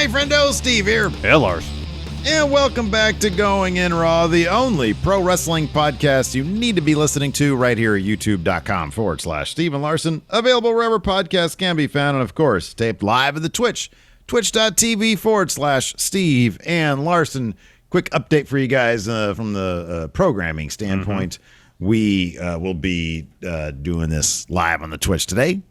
Hey, friendo, Steve here. Hey, Larson. And welcome back to Going In Raw, the only pro wrestling podcast you need to be listening to right here at youtube.com/Steve and Larson. Available wherever podcasts can be found. And, of course, taped live at the twitch.tv/Steve and Larson. Quick update for you guys from the programming standpoint. We will be doing this live on the Twitch today,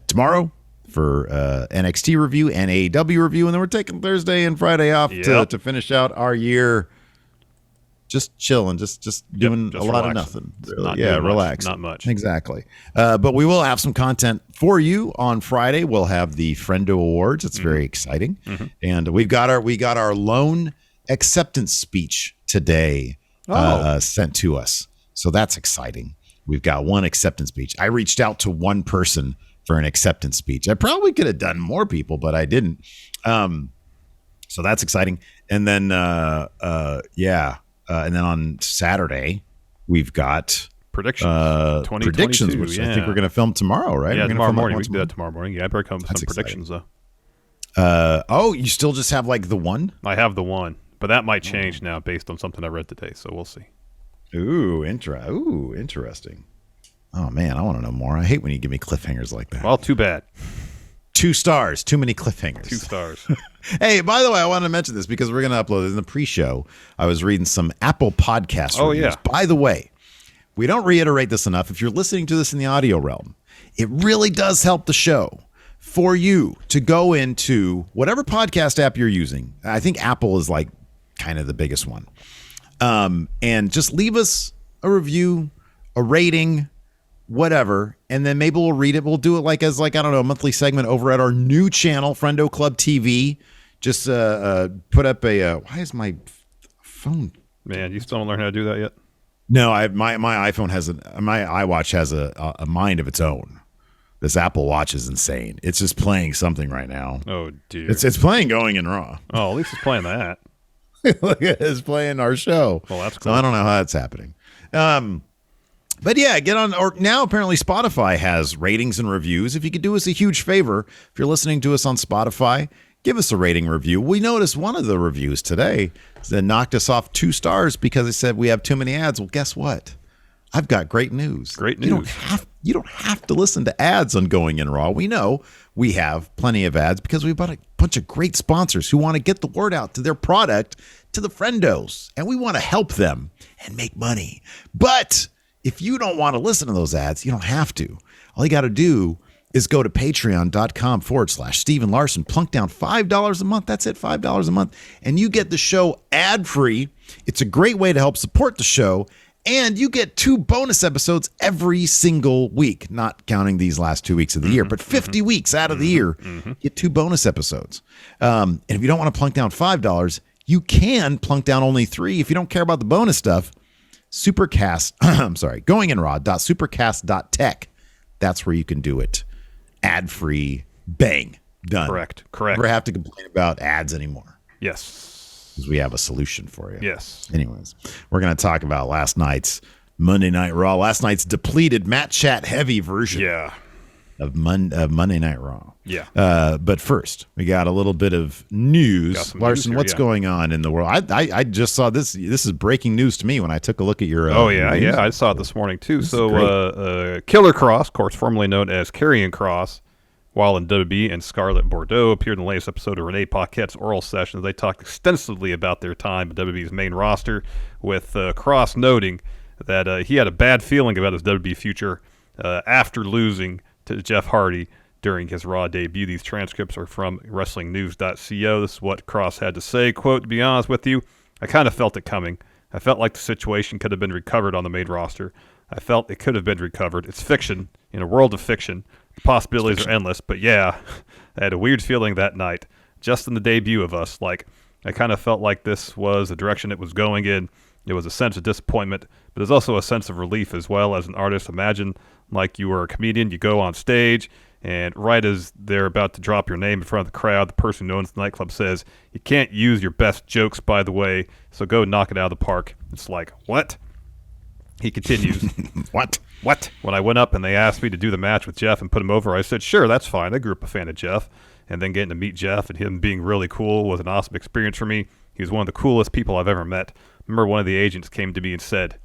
tomorrow, for NXT review and AEW review, and then we're taking Thursday and Friday off to finish out our year just chilling, just doing a lot of nothing. Really. Relax. Not much. Exactly. But we will have some content for you on Friday. We'll have the Friendo Awards. It's very exciting. And we got our loan acceptance speech today sent to us. So that's exciting. We've got one acceptance speech. I reached out to one person for an acceptance speech. I probably could have done more people, but I didn't. So that's exciting. And then, and then on Saturday, we've got predictions. Predictions, which I think we're going to film tomorrow, right? Yeah, tomorrow morning. We can do that tomorrow morning. Yeah, I better come with some predictions, though. You still just have like the one? I have the one, but that might change now based on something I read today, so we'll see. Ooh, interesting. Oh, man, I want to know more. I hate when you give me cliffhangers like that. Well, too bad. 2 stars. Too many cliffhangers. 2 stars. Hey, by the way, I wanted to mention this because we're going to upload it in the pre-show. I was reading some Apple Podcast reviews. Yeah. By the way, we don't reiterate this enough. If you're listening to this in the audio realm, it really does help the show for you to go into whatever podcast app you're using. I think Apple is like kind of the biggest one. And just leave us a review, a rating, whatever, and then maybe we'll read it. We'll do it I don't know, a monthly segment over at our new channel, Friendo Club TV. Just put up a why is my phone? Man, you still don't learn how to do that yet? No, my iPhone has my iWatch has a mind of its own. This Apple Watch is insane. It's just playing something right now. Oh dear. It's playing Going In Raw. Oh, at least it's playing that. Look at it, it's playing our show. Well, that's cool. So I don't know how that's happening. But yeah, get on. Or now apparently Spotify has ratings and reviews. If you could do us a huge favor, if you're listening to us on Spotify, give us a rating review. We noticed one of the reviews today that knocked us off 2 stars because it said we have too many ads. Well, guess what? I've got great news. Great news. You don't have to listen to ads on Going In Raw. We know we have plenty of ads because we've got a bunch of great sponsors who want to get the word out to their product, to the friendos, and we want to help them and make money. But if you don't want to listen to those ads, you don't have to. All you got to do is go to patreon.com/Steve and Larson, plunk down $5 a month. That's it, $5 a month. And you get the show ad-free. It's a great way to help support the show. And you get 2 bonus episodes every single week, not counting these last 2 weeks of the year, but 50 weeks out of the year, get 2 bonus episodes. And if you don't want to plunk down $5, you can plunk down only $3 if you don't care about the bonus stuff. goinginraw.supercast.tech. That's where you can do it. Ad-free. Bang. Done. Correct. Never have to complain about ads anymore. Yes. Because we have a solution for you. Yes. Anyways, we're going to talk about last night's Monday Night Raw. Last night's depleted Matt Chat heavy version of Monday Night Raw. Yeah. But first, we got a little bit of news. Larson, what's going on in the world? I just saw this. This is breaking news to me when I took a look at your news. I saw it this morning too. So Killer Kross, of course, formerly known as Karrion Kross, while in WWE, and Scarlett Bordeaux appeared in the latest episode of Renee Paquette's Oral Sessions. They talked extensively about their time at WWE's main roster, with Kross noting that he had a bad feeling about his WWE future after losing to Jeff Hardy during his Raw debut. These transcripts are from WrestlingNews.co. This is what Kross had to say. Quote, "To be honest with you, I kind of felt it coming. I felt like the situation could have been recovered on the main roster. I felt it could have been recovered. It's fiction. In a world of fiction, the possibilities are endless. But yeah, I had a weird feeling that night, just in the debut of us. Like, I kind of felt like this was the direction it was going in. It was a sense of disappointment, but there's also a sense of relief as well as an artist. Imagine like you were a comedian, you go on stage, and right as they're about to drop your name in front of the crowd, the person who owns the nightclub says, 'You can't use your best jokes, by the way, so go knock it out of the park.' It's like, what?" He continues, What? When I went up and they asked me to do the match with Jeff and put him over, I said, sure, that's fine. I grew up a fan of Jeff. and then getting to meet Jeff and him being really cool was an awesome experience for me. He was one of the coolest people I've ever met. Remember, one of the agents came to me and said,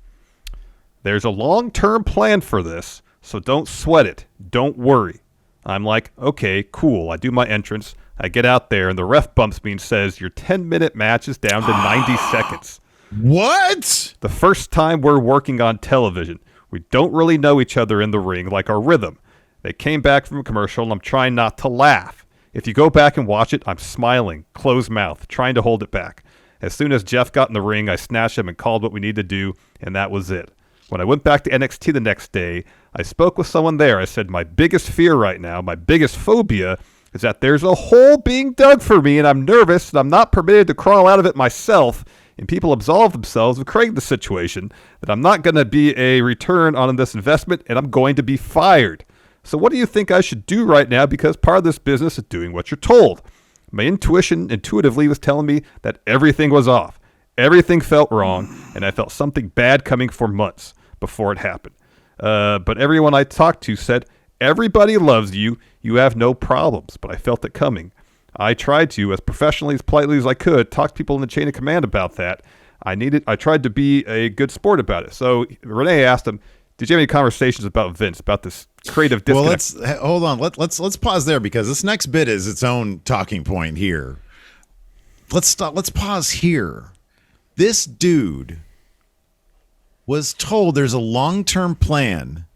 "There's a long-term plan for this, so don't sweat it. Don't worry." I'm like, okay, cool. I do my entrance. I get out there, and the ref bumps me and says, "Your 10-minute match is down to 90 seconds. What? The first time we're working on television. We don't really know each other in the ring, like our rhythm. They came back from a commercial, and I'm trying not to laugh. If you go back and watch it, I'm smiling, closed mouth, trying to hold it back. As soon as Jeff got in the ring, I snatched him and called what we needed to do, and that was it. When I went back to NXT the next day, I spoke with someone there. I said, my biggest fear right now, my biggest phobia, is that there's a hole being dug for me, and I'm nervous, and I'm not permitted to crawl out of it myself, and people absolve themselves of creating the situation, that I'm not going to be a return on this investment, and I'm going to be fired. So what do you think I should do right now? Because part of this business is doing what you're told." My intuition intuitively was telling me that everything was off. Everything felt wrong, and I felt something bad coming for months before it happened. But everyone I talked to said, "Everybody loves you. You have no problems." But I felt it coming. I tried to, as professionally, as politely as I could, talk to people in the chain of command about that. I tried to be a good sport about it. So Renee asked him, "Did you have any conversations about Vince, about this creative disconnect?" Well, hold on. Let's pause there, because this next bit is its own talking point here. Let's pause here. This dude was told there's a long-term plan,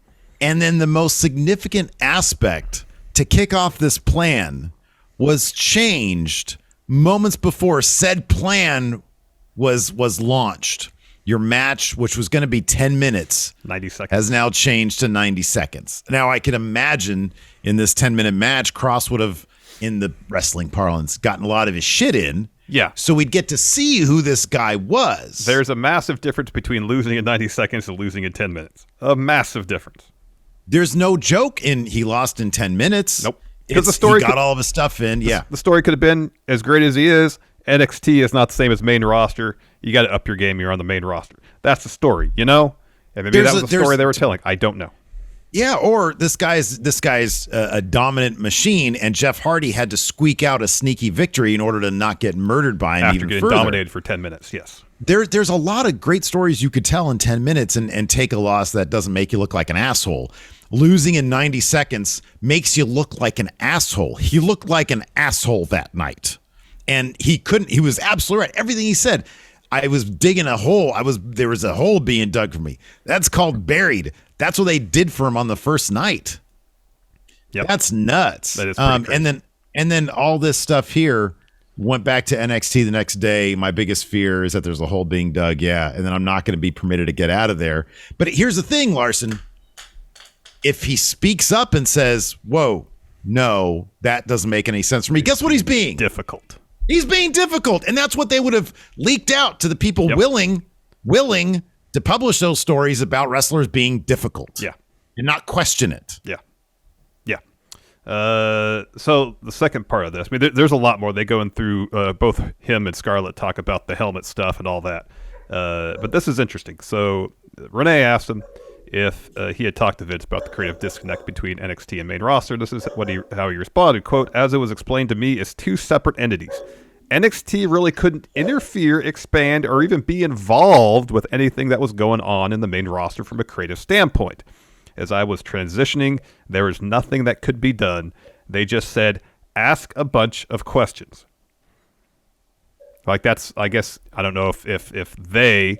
and then the most significant aspect to kick off this plan was changed moments before said plan was launched. Your match, which was going to be 10 minutes, 90 seconds, has now changed to 90 seconds. Now, I can imagine in this 10-minute match, Kross would have, in the wrestling parlance, gotten a lot of his shit in. Yeah. So we'd get to see who this guy was. There's a massive difference between losing in 90 seconds and losing in 10 minutes. A massive difference. There's no joke in he lost in 10 minutes. Nope. Because the story he got all of his stuff in. Yeah. The story could have been, as great as he is, NXT is not the same as main roster. You got to up your game. You're on the main roster. That's the story, you know? And maybe that was the story they were telling. I don't know. Yeah, or this guy's a dominant machine, and Jeff Hardy had to squeak out a sneaky victory in order to not get murdered by him after even getting further. Dominated for 10 minutes, yes. There's a lot of great stories you could tell in 10 minutes and take a loss that doesn't make you look like an asshole. Losing in 90 seconds makes you look like an asshole. He looked like an asshole that night. And he was absolutely right. Everything he said. I was digging a hole. There was a hole being dug for me. That's called buried. That's what they did for him on the first night. Yep. That's nuts. That is pretty crazy. And then all this stuff here went back to NXT the next day. My biggest fear is that there's a hole being dug. Yeah. And then I'm not going to be permitted to get out of there. But here's the thing, Larson. If he speaks up and says, "Whoa, no, that doesn't make any sense for me," guess what he's being? Difficult. He's being difficult. And that's what they would have leaked out to the people willing to publish those stories about wrestlers being difficult. Yeah. And not question it. Yeah. Yeah. So the second part of this, I mean, there's a lot more. They go in through both him and Scarlett talk about the helmet stuff and all that. But this is interesting. So Renee asked him if he had talked to Vince about the creative disconnect between NXT and main roster. This is how he responded, quote, "As it was explained to me, it's two separate entities. NXT really couldn't interfere, expand, or even be involved with anything that was going on in the main roster from a creative standpoint. As I was transitioning, there was nothing that could be done. They just said, ask a bunch of questions." Like that's, I guess, I don't know if they,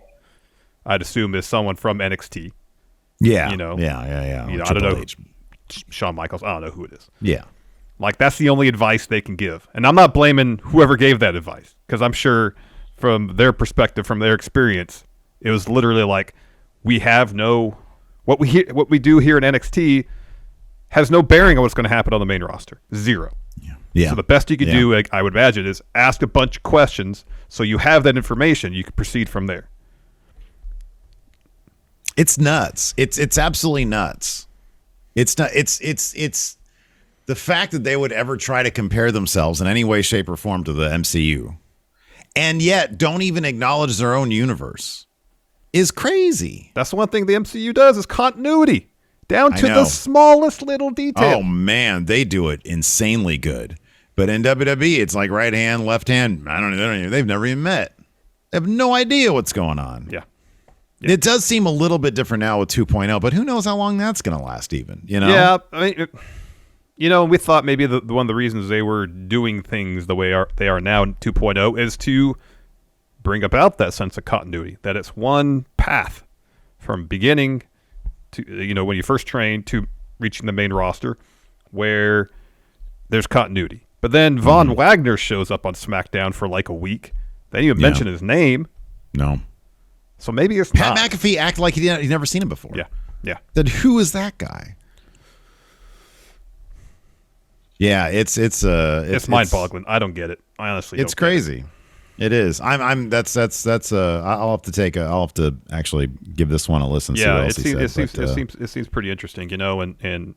I'd assume is someone from NXT. Yeah. You know? Yeah. You know, I don't know. Shawn Michaels, I don't know who it is. Yeah. Like, that's the only advice they can give. And I'm not blaming whoever gave that advice, because I'm sure from their perspective, from their experience, it was literally like, we have no, what we do here in NXT has no bearing on what's going to happen on the main roster. Zero. Yeah. So the best you could do, I would imagine, is ask a bunch of questions so you have that information. You can proceed from there. It's nuts. It's absolutely nuts. It's not. It's the fact that they would ever try to compare themselves in any way, shape, or form to the MCU, and yet don't even acknowledge their own universe, is crazy. That's the one thing the MCU does is continuity, down to the smallest little detail. Oh man, they do it insanely good. But in WWE, it's like right hand, left hand. They've never even met. They have no idea what's going on. Yeah. It does seem a little bit different now with 2.0, but who knows how long that's going to last even, Yeah, I mean, we thought maybe one of the reasons they were doing things the way they are now in 2.0 is to bring about that sense of continuity, that it's one path from beginning to, when you first train to reaching the main roster where there's continuity. But then Von Wagner shows up on SmackDown for like a week. They didn't even mention his name. No. So maybe it's Pat not. McAfee acted like he'd never seen him before. Yeah. Then who is that guy? Yeah, it's mind-boggling. I don't get it. I honestly it's don't get crazy. It is. I'll have to actually give this one a listen. Yeah, see what else it seems pretty interesting, and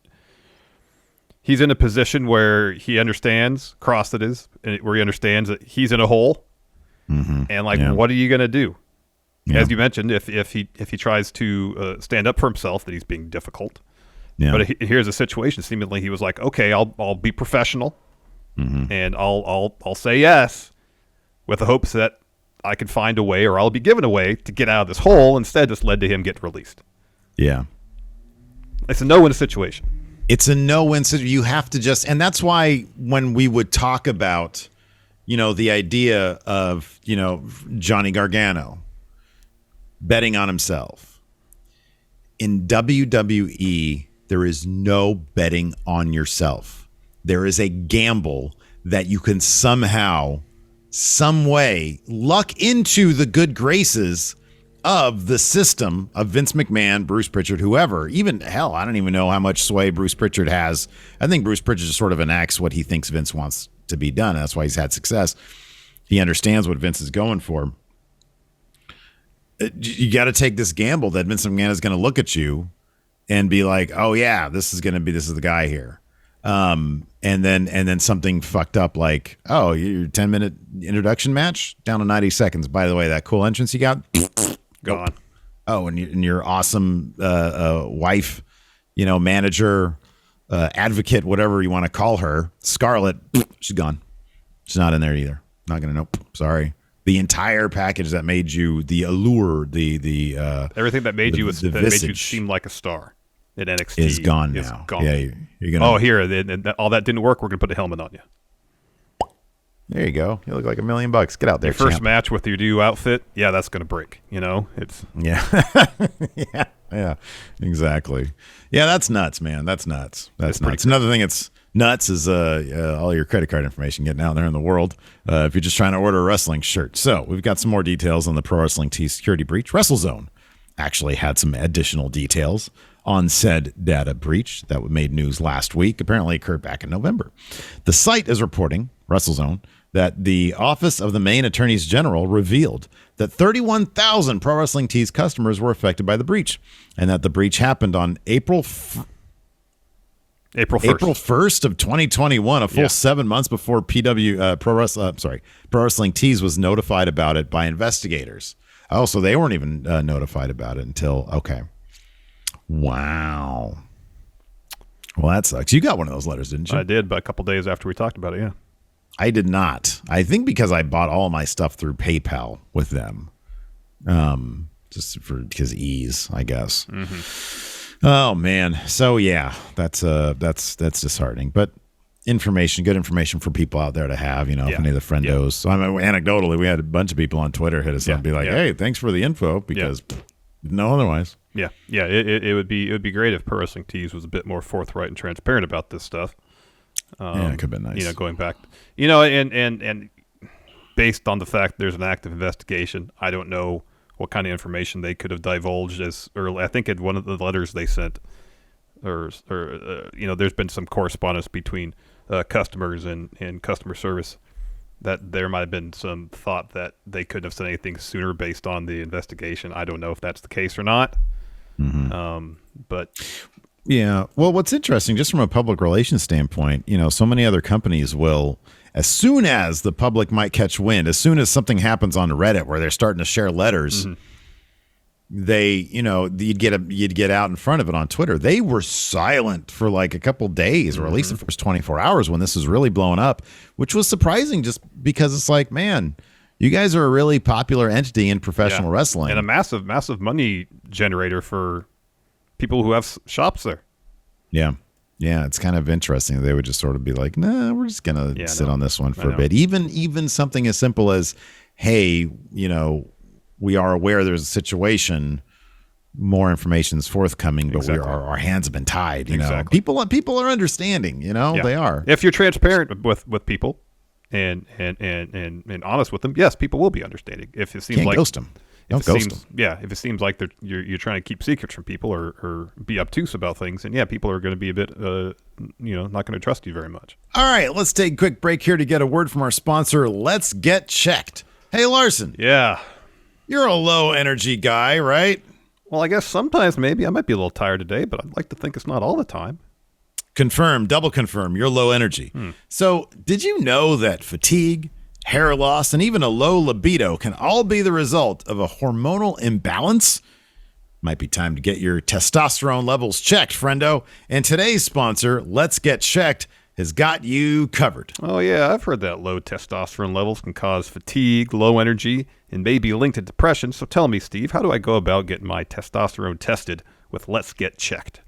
he's in a position where he understands Kross, that is, where he understands that he's in a hole, and what are you going to do? Yeah. As you mentioned, if he tries to stand up for himself, that he's being difficult. Yeah. But here's a situation. Seemingly, he was like, "Okay, I'll be professional, and I'll say yes, with the hopes that I can find a way, or I'll be given a way to get out of this hole." Instead, this led to him getting released. Yeah, it's a no-win situation. It's a no-win situation. You have to and that's why when we would talk about, the idea of, Johnny Gargano betting on himself. In WWE, there is no betting on yourself. There is a gamble that you can somehow, some way, luck into the good graces of the system of Vince McMahon, Bruce Pritchard, whoever. Even, hell, I don't even know how much sway Bruce Pritchard has. I think Bruce Pritchard just sort of enacts what he thinks Vince wants to be done. And that's why he's had success. He understands what Vince is going for. You got to take this gamble that Vince McMahon is going to look at you and be like, "Oh yeah, this is the guy here," and then something fucked up like, "Oh, your 10-minute introduction match down to 90 seconds. By the way, that cool entrance you got gone. Oh, and your awesome wife, manager, advocate, whatever you want to call her, Scarlett, she's gone. She's not in there either. Not gonna. Nope. Sorry." The entire package that made you the allure, the everything that made you seem like a star at NXT is gone now. Gone. Yeah, you're gonna. Oh, here, all that didn't work. We're gonna put a helmet on you. There you go. You look like $1 million. Get out there. Your first match with your new outfit. Yeah, that's gonna break. It's yeah, exactly. Yeah, that's nuts, man. That's nuts. That's nuts. Another thing that's nuts is all your credit card information getting out there in the world if you're just trying to order a wrestling shirt. So we've got some more details on the Pro Wrestling Tees security breach. WrestleZone actually had some additional details on said data breach that made news last week. Apparently occurred back in November. The site is reporting, WrestleZone, that the Office of the Maine Attorneys General revealed that 31,000 Pro Wrestling Tees customers were affected by the breach, and that the breach happened on April 1st of 2021, a full 7 months before Pro Wrestling Tees was notified about it by investigators. Oh, so they weren't even notified about it until, okay. Wow. Well, that sucks. You got one of those letters, didn't you? I did, but a couple days after we talked about it, yeah. I did not. I think because I bought all my stuff through PayPal with them. Because ease, I guess. Mm-hmm. Oh man. So yeah, that's disheartening. But good information for people out there to have, if any of the friendos. Yeah. So anecdotally, we had a bunch of people on Twitter hit us up and be like, "Hey, thanks for the info," because no otherwise. Yeah. Yeah. It would be great if Pro Wrestling Tees was a bit more forthright and transparent about this stuff. It could have been nice. Going back, and based on the fact there's an active investigation, I don't know what kind of information they could have divulged as early. I think in one of the letters they sent, there's been some correspondence between customers and customer service that there might have been some thought that they couldn't have said anything sooner based on the investigation. I don't know if that's the case or not. Mm-hmm. But. Yeah. Well, what's interesting, just from a public relations standpoint, so many other companies will, as soon as the public might catch wind, as soon as something happens on Reddit where they're starting to share letters, you'd get out in front of it on Twitter. They were silent for like a couple days, or at least the first 24 hours when this was really blowing up, which was surprising just because it's like, man, you guys are a really popular entity in professional wrestling. And a massive, massive money generator for people who have shops there. Yeah. Yeah, it's kind of interesting. They would just sort of be like, nah, we're just going to sit on this one for a bit. Even something as simple as, hey, we are aware there's a situation, more information is forthcoming, but our hands have been tied. People are understanding, they are. If you're transparent with people and honest with them, yes, people will be understanding. If it seems Can't ghost them. Don't ghost them. Yeah, if it seems like you're trying to keep secrets from people or be obtuse about things, and people are going to be a bit, not going to trust you very much. All right, let's take a quick break here to get a word from our sponsor. Let's Get Checked. Hey, Larson. Yeah. You're a low energy guy, right? Well, I guess sometimes maybe. I might be a little tired today, but I'd like to think it's not all the time. Confirm, double confirm, you're low energy. So did you know that fatigue, hair loss, and even a low libido can all be the result of a hormonal imbalance? Might be time to get your testosterone levels checked, friendo. And today's sponsor, Let's Get Checked, has got you covered. Oh, yeah, I've heard that low testosterone levels can cause fatigue, low energy, and may be linked to depression. So tell me, Steve, how do I go about getting my testosterone tested with Let's Get Checked?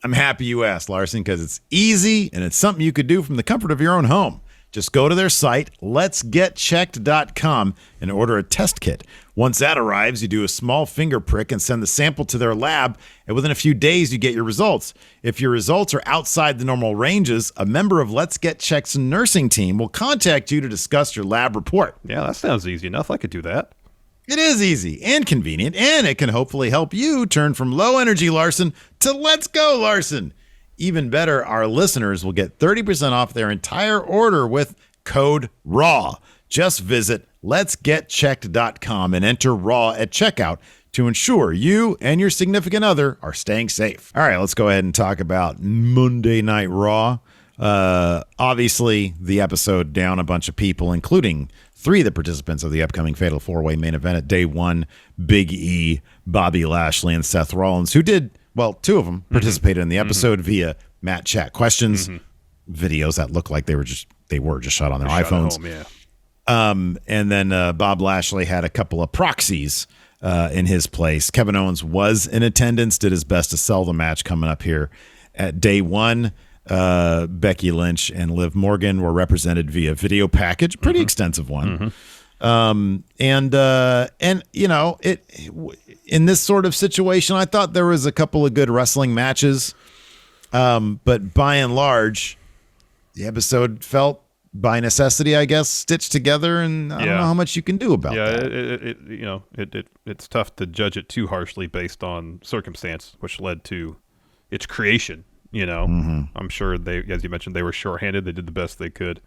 I'm happy you asked, Larson, because it's easy and it's something you could do from the comfort of your own home. Just go to their site, letsgetchecked.com, and order a test kit. Once that arrives, you do a small finger prick and send the sample to their lab, and within a few days, you get your results. If your results are outside the normal ranges, a member of Let's Get Checked's nursing team will contact you to discuss your lab report. Yeah, that sounds easy enough. I could do that. It is easy and convenient, and it can hopefully help you turn from low energy Larson to Let's Go Larson. Even better, our listeners will get 30% off their entire order with code RAW. Just visit letsgetchecked.com and enter RAW at checkout to ensure you and your significant other are staying safe. All right, let's go ahead and talk about Monday Night Raw. Obviously, the episode down a bunch of people, including 3 of the participants of the upcoming Fatal 4-Way main event at Day 1, Big E, Bobby Lashley, and Seth Rollins, who did... Well, 2 of them participated in the episode via Matt Chat Questions videos that look like they were just shot on their iPhones. Home, and then Bob Lashley had a couple of proxies in his place. Kevin Owens was in attendance, did his best to sell the match coming up here at Day 1. Becky Lynch and Liv Morgan were represented via video package, pretty extensive one. In this sort of situation, I thought there was a couple of good wrestling matches, but by and large, the episode felt by necessity, I guess, stitched together, and I don't know how much you can do about that. It's tough to judge it too harshly based on circumstance, which led to its creation. I'm sure they, as you mentioned, they were shorthanded. They did the best they could.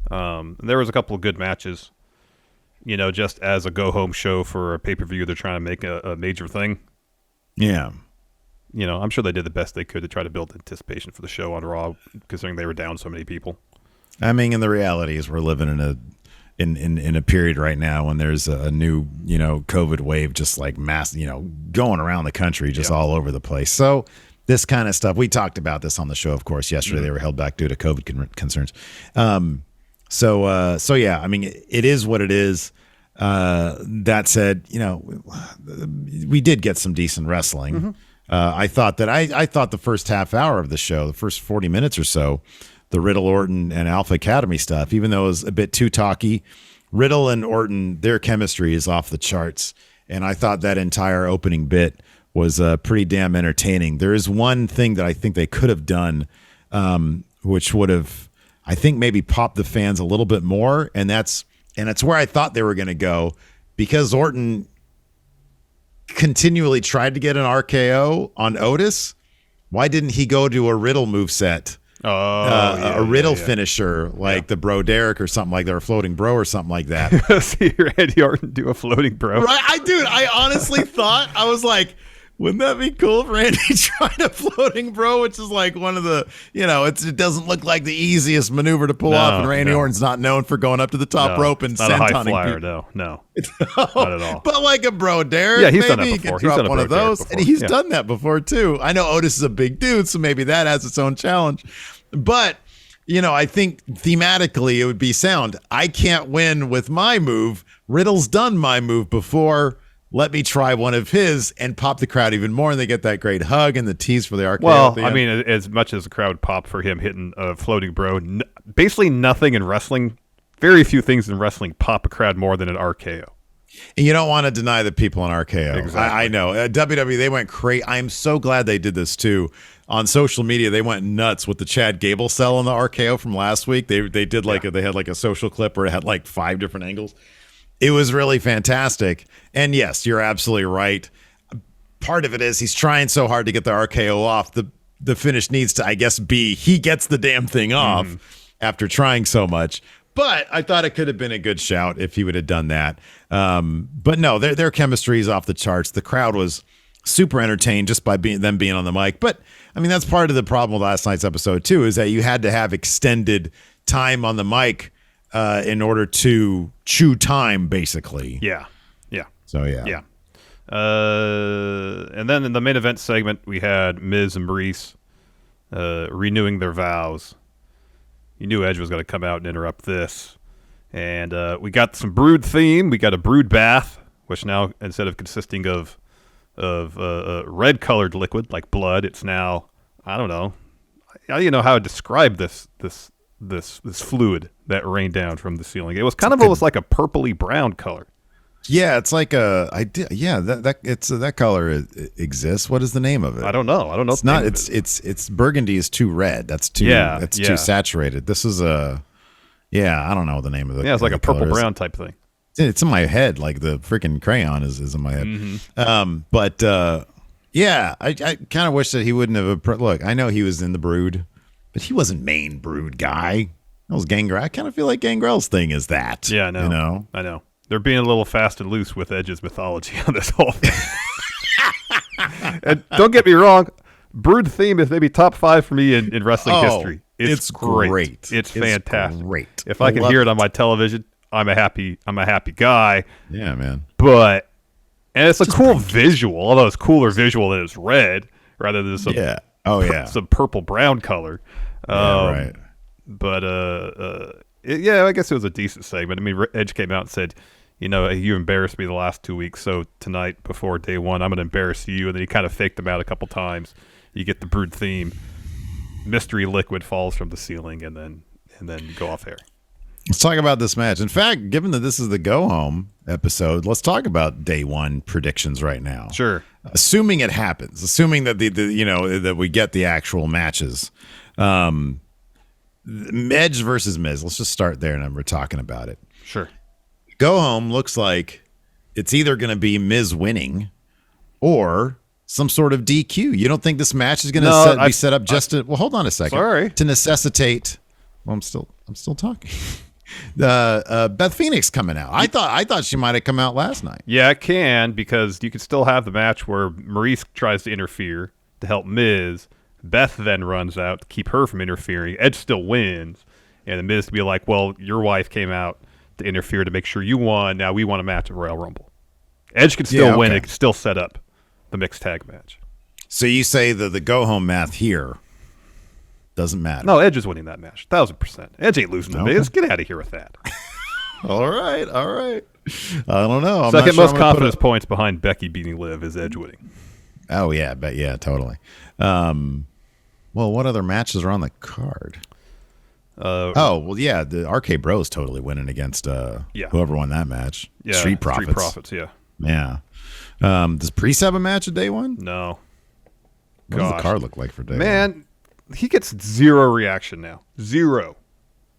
There was a couple of good matches. Just as a go-home show for a pay-per-view, they're trying to make a major thing. Yeah. I'm sure they did the best they could to try to build anticipation for the show on Raw, considering they were down so many people. I mean, and the reality is we're living in a period right now when there's a new, COVID wave just like mass, going around the country, just all over the place. So this kind of stuff, we talked about this on the show, of course, yesterday. They were held back due to COVID concerns. So yeah, I mean, it is what it is. That said, we did get some decent wrestling. I thought the first half hour of the show, the first 40 minutes or so, the Riddle, Orton, and Alpha Academy stuff, even though it was a bit too talky, Riddle and Orton, their chemistry is off the charts. And I thought that entire opening bit was pretty damn entertaining. There is one thing that I think they could have done, which would have, I think, maybe popped the fans a little bit more, and that's where I thought they were going to go, because Orton continually tried to get an RKO on Otis. Why didn't he go to a Riddle moveset? A Riddle finisher like the Bro Derek or something like that, or floating bro or something like that. See Randy Orton do a floating bro. Right, I honestly thought, I was like, Wouldn't that be cool if Randy tried a floating bro, which is like one of the, it doesn't look like the easiest maneuver to pull off, and Randy Orton's not known for going up to the top rope and not a high senton flyer. people. No, not at all. But like a bro dare, yeah, he's done maybe that before. He could drop one of those, before. and he's done that before too. I know Otis is a big dude, so maybe that has its own challenge. But I think thematically it would be sound. I can't win with my move. Riddle's done my move before. Let me try one of his and pop the crowd even more, and they get that great hug and the tease for the RKO. Well, I mean, as much as the crowd popped for him hitting a floating bro, basically nothing in wrestling, very few things in wrestling pop a crowd more than an RKO. And you don't want to deny the people in RKO. Exactly. I know. WWE, they went crazy. I'm so glad they did this too. On social media, they went nuts with the Chad Gable sell on the RKO from last week. They did they had like a social clip where it had like 5 different angles. It was really fantastic. And yes, you're absolutely right. Part of it is he's trying so hard to get the RKO off. The finish needs to, I guess, be he gets the damn thing off after trying so much. But I thought it could have been a good shout if he would have done that. But no, their chemistry is off the charts. The crowd was super entertained just by them being on the mic. But I mean, that's part of the problem with last night's episode too, is that you had to have extended time on the mic in order to chew time, basically. Yeah. So yeah. And then in the main event segment, we had Miz and Maryse renewing their vows. You knew Edge was going to come out and interrupt this. And we got some brood theme. We got a brood bath, which now, instead of consisting of red colored liquid like blood, it's now, I don't know. I don't know how to describe this fluid that rained down from the ceiling. It was kind of almost like a purpley brown color. Yeah, it's like that color exists. What is the name of it? I don't know. It's not. It's burgundy is too red. That's too. Yeah, it's too saturated. This is I don't know the name of it. Yeah, it's like a purple brown type thing. It's in my head, like the freaking crayon is in my head. Mm-hmm. I kind of wish that he wouldn't have. Look, I know he was in the Brood, but he wasn't main Brood guy. That was Gangrel. I kind of feel like Gangrel's thing is that. Yeah, I know. They're being a little fast and loose with Edge's mythology on this whole thing. And don't get me wrong, Brood theme is maybe top 5 for me in wrestling history. It's great. It's fantastic. Great. If I can hear it on my television, I'm a happy guy. Yeah, man. And it's a cool visual, although it's cooler visual than it's red rather than some some purple brown color. Right. But I guess it was a decent segment. I mean, Edge came out and said, you embarrassed me the last 2 weeks, so tonight before day 1, I'm going to embarrass you. And then he kind of faked them out a couple times. You get the Brood theme. Mystery liquid falls from the ceiling, and then you go off air. Let's talk about this match. In fact, given that this is the go home episode, let's talk about day 1 predictions right now. Sure. Assuming it happens, assuming that that we get the actual matches. Edge versus Miz. Let's just start there, and we're talking about it. Sure. Go home looks like it's either going to be Miz winning or some sort of DQ. You don't think this match is going to be set up just to? Well, hold on a second. Sorry. To necessitate. Well, I'm still talking. Beth Phoenix coming out. I thought she might have come out last night. Yeah, it can, because you could still have the match where Maryse tries to interfere to help Miz. Beth then runs out to keep her from interfering. Edge still wins, and the Miz to be like, "Well, your wife came out to interfere to make sure you won. Now we want a match at Royal Rumble." Edge could still win. It could still set up the mixed tag match. So you say that the go home math here doesn't matter? No, Edge is winning that match, 1,000%. Edge ain't losing to Miz. Get out of here with that. All right. I don't know. Second most confidence points behind Becky beating Liv is Edge winning. Oh yeah, totally. Well, what other matches are on the card? The RK Bros totally winning against whoever won that match. Yeah, Street Profits. Yeah. Does Priest have a match at day 1? No. What does the card look like for day 1? Man, he gets 0 reaction now. 0.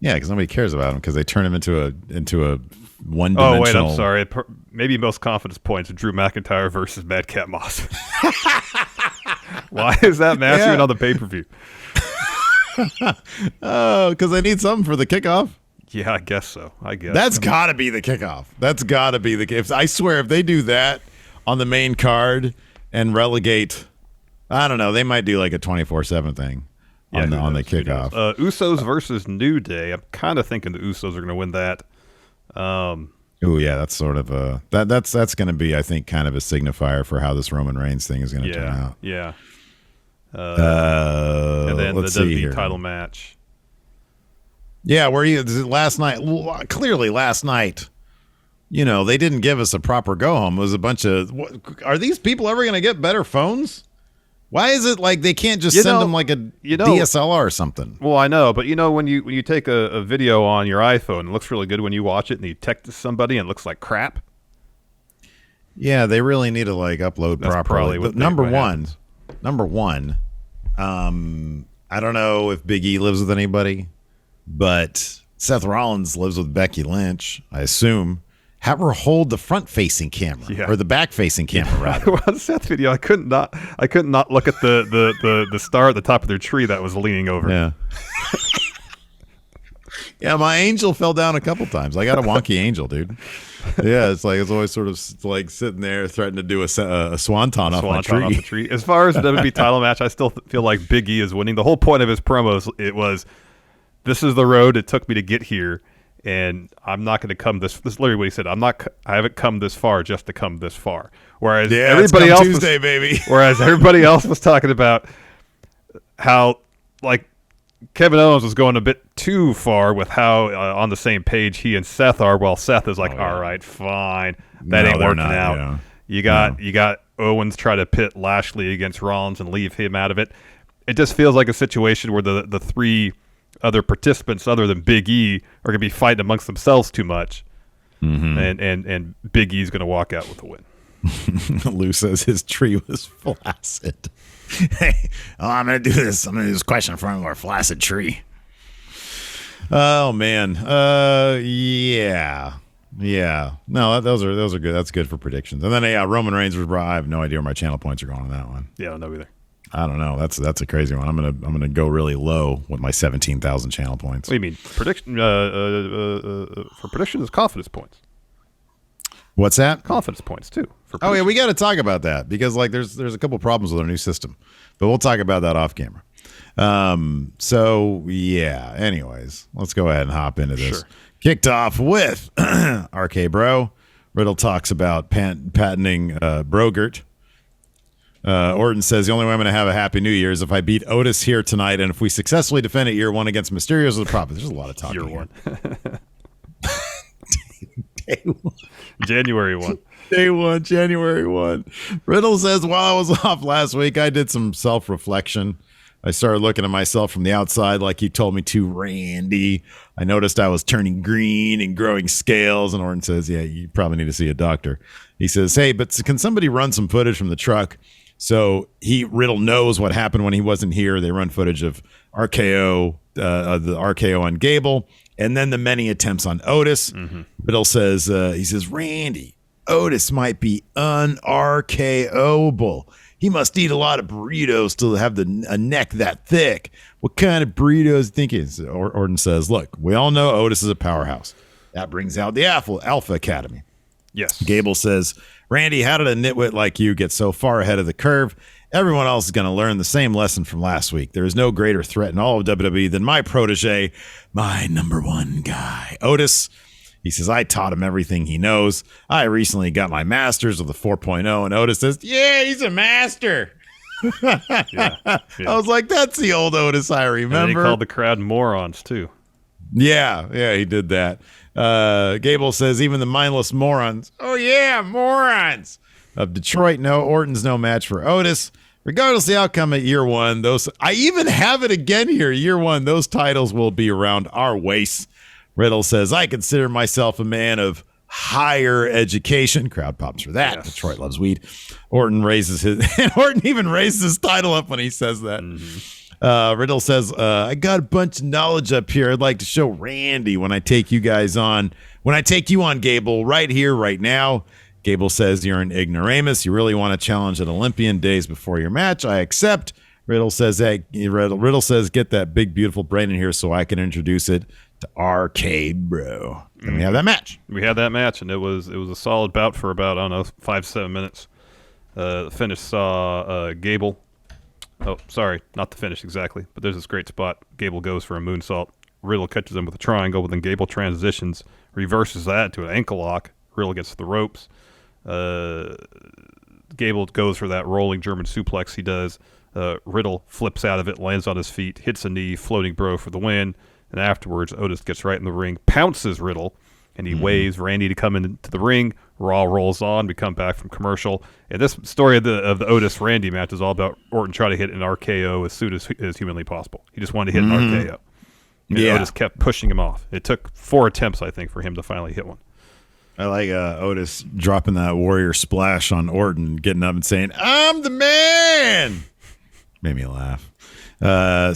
Yeah, because nobody cares about him because they turn him into a one-dimensional. Oh wait, I'm sorry. Maybe most confidence points Drew McIntyre versus Madcap Moss. Why is that match even on the pay-per-view? Oh, because they need something for the kickoff. Yeah, I guess so. That's got to be the kickoff. That's got to be the. I swear, if they do that on the main card and relegate. I don't know. They might do like a 24/7 thing on the kickoff. Usos versus New Day. I'm kind of thinking the Usos are going to win that. Oh yeah, that's sort of a that's going to be, I think, kind of a signifier for how this Roman Reigns thing is going to turn out. Yeah. And then the WWE title match. Yeah, last night? Clearly, last night. They didn't give us a proper go home. It was a bunch of. Are these people ever going to get better phones? Why is it like they can't just send them like a DSLR or something? Well, I know, but when you take a video on your iPhone, it looks really good when you watch it, and you text somebody and it looks like crap. Yeah, they really need to like upload properly. But number one, I don't know if Big E lives with anybody, but Seth Rollins lives with Becky Lynch, I assume. Have her hold the front-facing camera or the back-facing camera, rather. Well, Seth video, I couldn't not look at the star at the top of their tree that was leaning over. Yeah. Yeah, my angel fell down a couple times. I got a wonky angel, dude. Yeah, it's always sort of like sitting there threatening to do a swanton off my tree. Off the tree. As far as the WWE title match, I still feel like Big E is winning. The whole point of his promos, it was, this is the road it took me to get here. And I'm not going to come this is literally what he said. I haven't come this far just to come this far. Whereas everybody else Tuesday, baby. Whereas everybody else was talking about how like Kevin Owens was going a bit too far with how on the same page he and Seth are. While Seth is like, all right, fine, that ain't working out. Yeah. You got Owens try to pit Lashley against Rollins and leave him out of it. It just feels like a situation where the three other participants other than Big E are going to be fighting amongst themselves too much. Mm-hmm. And Big E's going to walk out with a win. Lou says his tree was flaccid. Hey, I'm going to do this. I'm going to do this question in front of our flaccid tree. Oh, man. Yeah. No, those are good. That's good for predictions. And then, Roman Reigns versus Brock. I have no idea where my channel points are going on that one. Yeah, I don't know either. I don't know. That's a crazy one. I'm gonna go really low with my 17,000 channel points. What do you mean? Prediction for predictions is confidence points. What's that? Confidence points too. Oh yeah, we got to talk about that because like there's a couple problems with our new system, but we'll talk about that off camera. So yeah. Anyways, let's go ahead and hop into this. Sure. Kicked off with RK Bro. Riddle talks about patenting Brogert. Orton says the only way I'm going to have a happy new year is if I beat Otis here tonight, and if we successfully defend it year one against Mysterios with the Prophet. There's a lot of talking year one. Day one. January 1. Day 1, January 1. Riddle says, while I was off last week, I did some self-reflection. I started looking at myself from the outside like you told me to, Randy. I noticed I was turning green and growing scales, and Orton says, yeah, you probably need to see a doctor. He says, hey, but can somebody run some footage from the truck? So Riddle knows what happened when he wasn't here. They run footage of RKO, the RKO on Gable, and then the many attempts on Otis. Mm-hmm. Riddle says, he says, Randy, Otis might be un-RKO'able. He must eat a lot of burritos to have a neck that thick. What kind of burritos do you think? Orton says, look, we all know Otis is a powerhouse. That brings out the Alpha Academy. Yes. Gable says, Randy, how did a nitwit like you get so far ahead of the curve? Everyone else is going to learn the same lesson from last week. There is no greater threat in all of WWE than my protege, my number one guy, Otis. He says, I taught him everything he knows. I recently got my master's with a 4.0, and Otis says, yeah, he's a master. Yeah. I was like, that's the old Otis I remember. And he called the crowd morons, too. Yeah, he did that. Gable says, even the mindless morons. Oh, yeah, morons. Of Detroit, no. Orton's no match for Otis. Regardless of the outcome at year one, I even have it again here. Year one, those titles will be around our waists. Riddle says, I consider myself a man of higher education. Crowd pops for that. Yes. Detroit loves weed. Orton even raises his title up when he says that. Mm-hmm. Riddle says, I got a bunch of knowledge up here I'd like to show Randy when I take you guys on. When I take you on, Gable, right here, right now. Gable says, you're an ignoramus. You really want to challenge an Olympian days before your match. I accept. Riddle says, hey, Riddle says, get that big, beautiful brain in here so I can introduce it to RK Bro. And we have that match. We had that match, and it was a solid bout for about, 5-7 minutes. The finish saw Gable. Oh, sorry, not the finish exactly, but there's this great spot. Gable goes for a moonsault. Riddle catches him with a triangle, but then Gable transitions, reverses that to an ankle lock. Riddle gets to the ropes. Gable goes for that rolling German suplex he does. Riddle flips out of it, lands on his feet, hits a knee, floating bro for the win. And afterwards, Otis gets right in the ring, pounces Riddle, and he waves Randy to come into the ring. Raw rolls on. We come back from commercial. And this story of the Otis-Randy match is all about Orton trying to hit an RKO as soon as humanly possible. He just wanted to hit an RKO. And Otis kept pushing him off. It took 4 attempts, I think, for him to finally hit one. I like Otis dropping that warrior splash on Orton, getting up and saying, "I'm the man." Made me laugh.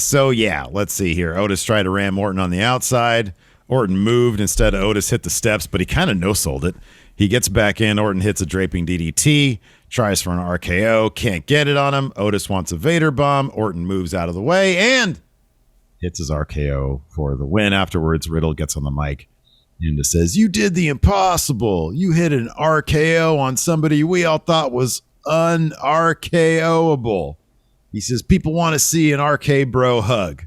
So, yeah, let's see here. Otis tried to ram Orton on the outside. Orton moved. Instead, Otis hit the steps, but he kind of no-sold it. He gets back in. Orton hits a draping DDT, tries for an RKO, can't get it on him. Otis wants a Vader bomb. Orton moves out of the way and hits his RKO for the win. Afterwards, Riddle gets on the mic and says, "You did the impossible. You hit an RKO on somebody we all thought was un-RKOable." He says, "People want to see an RK bro hug."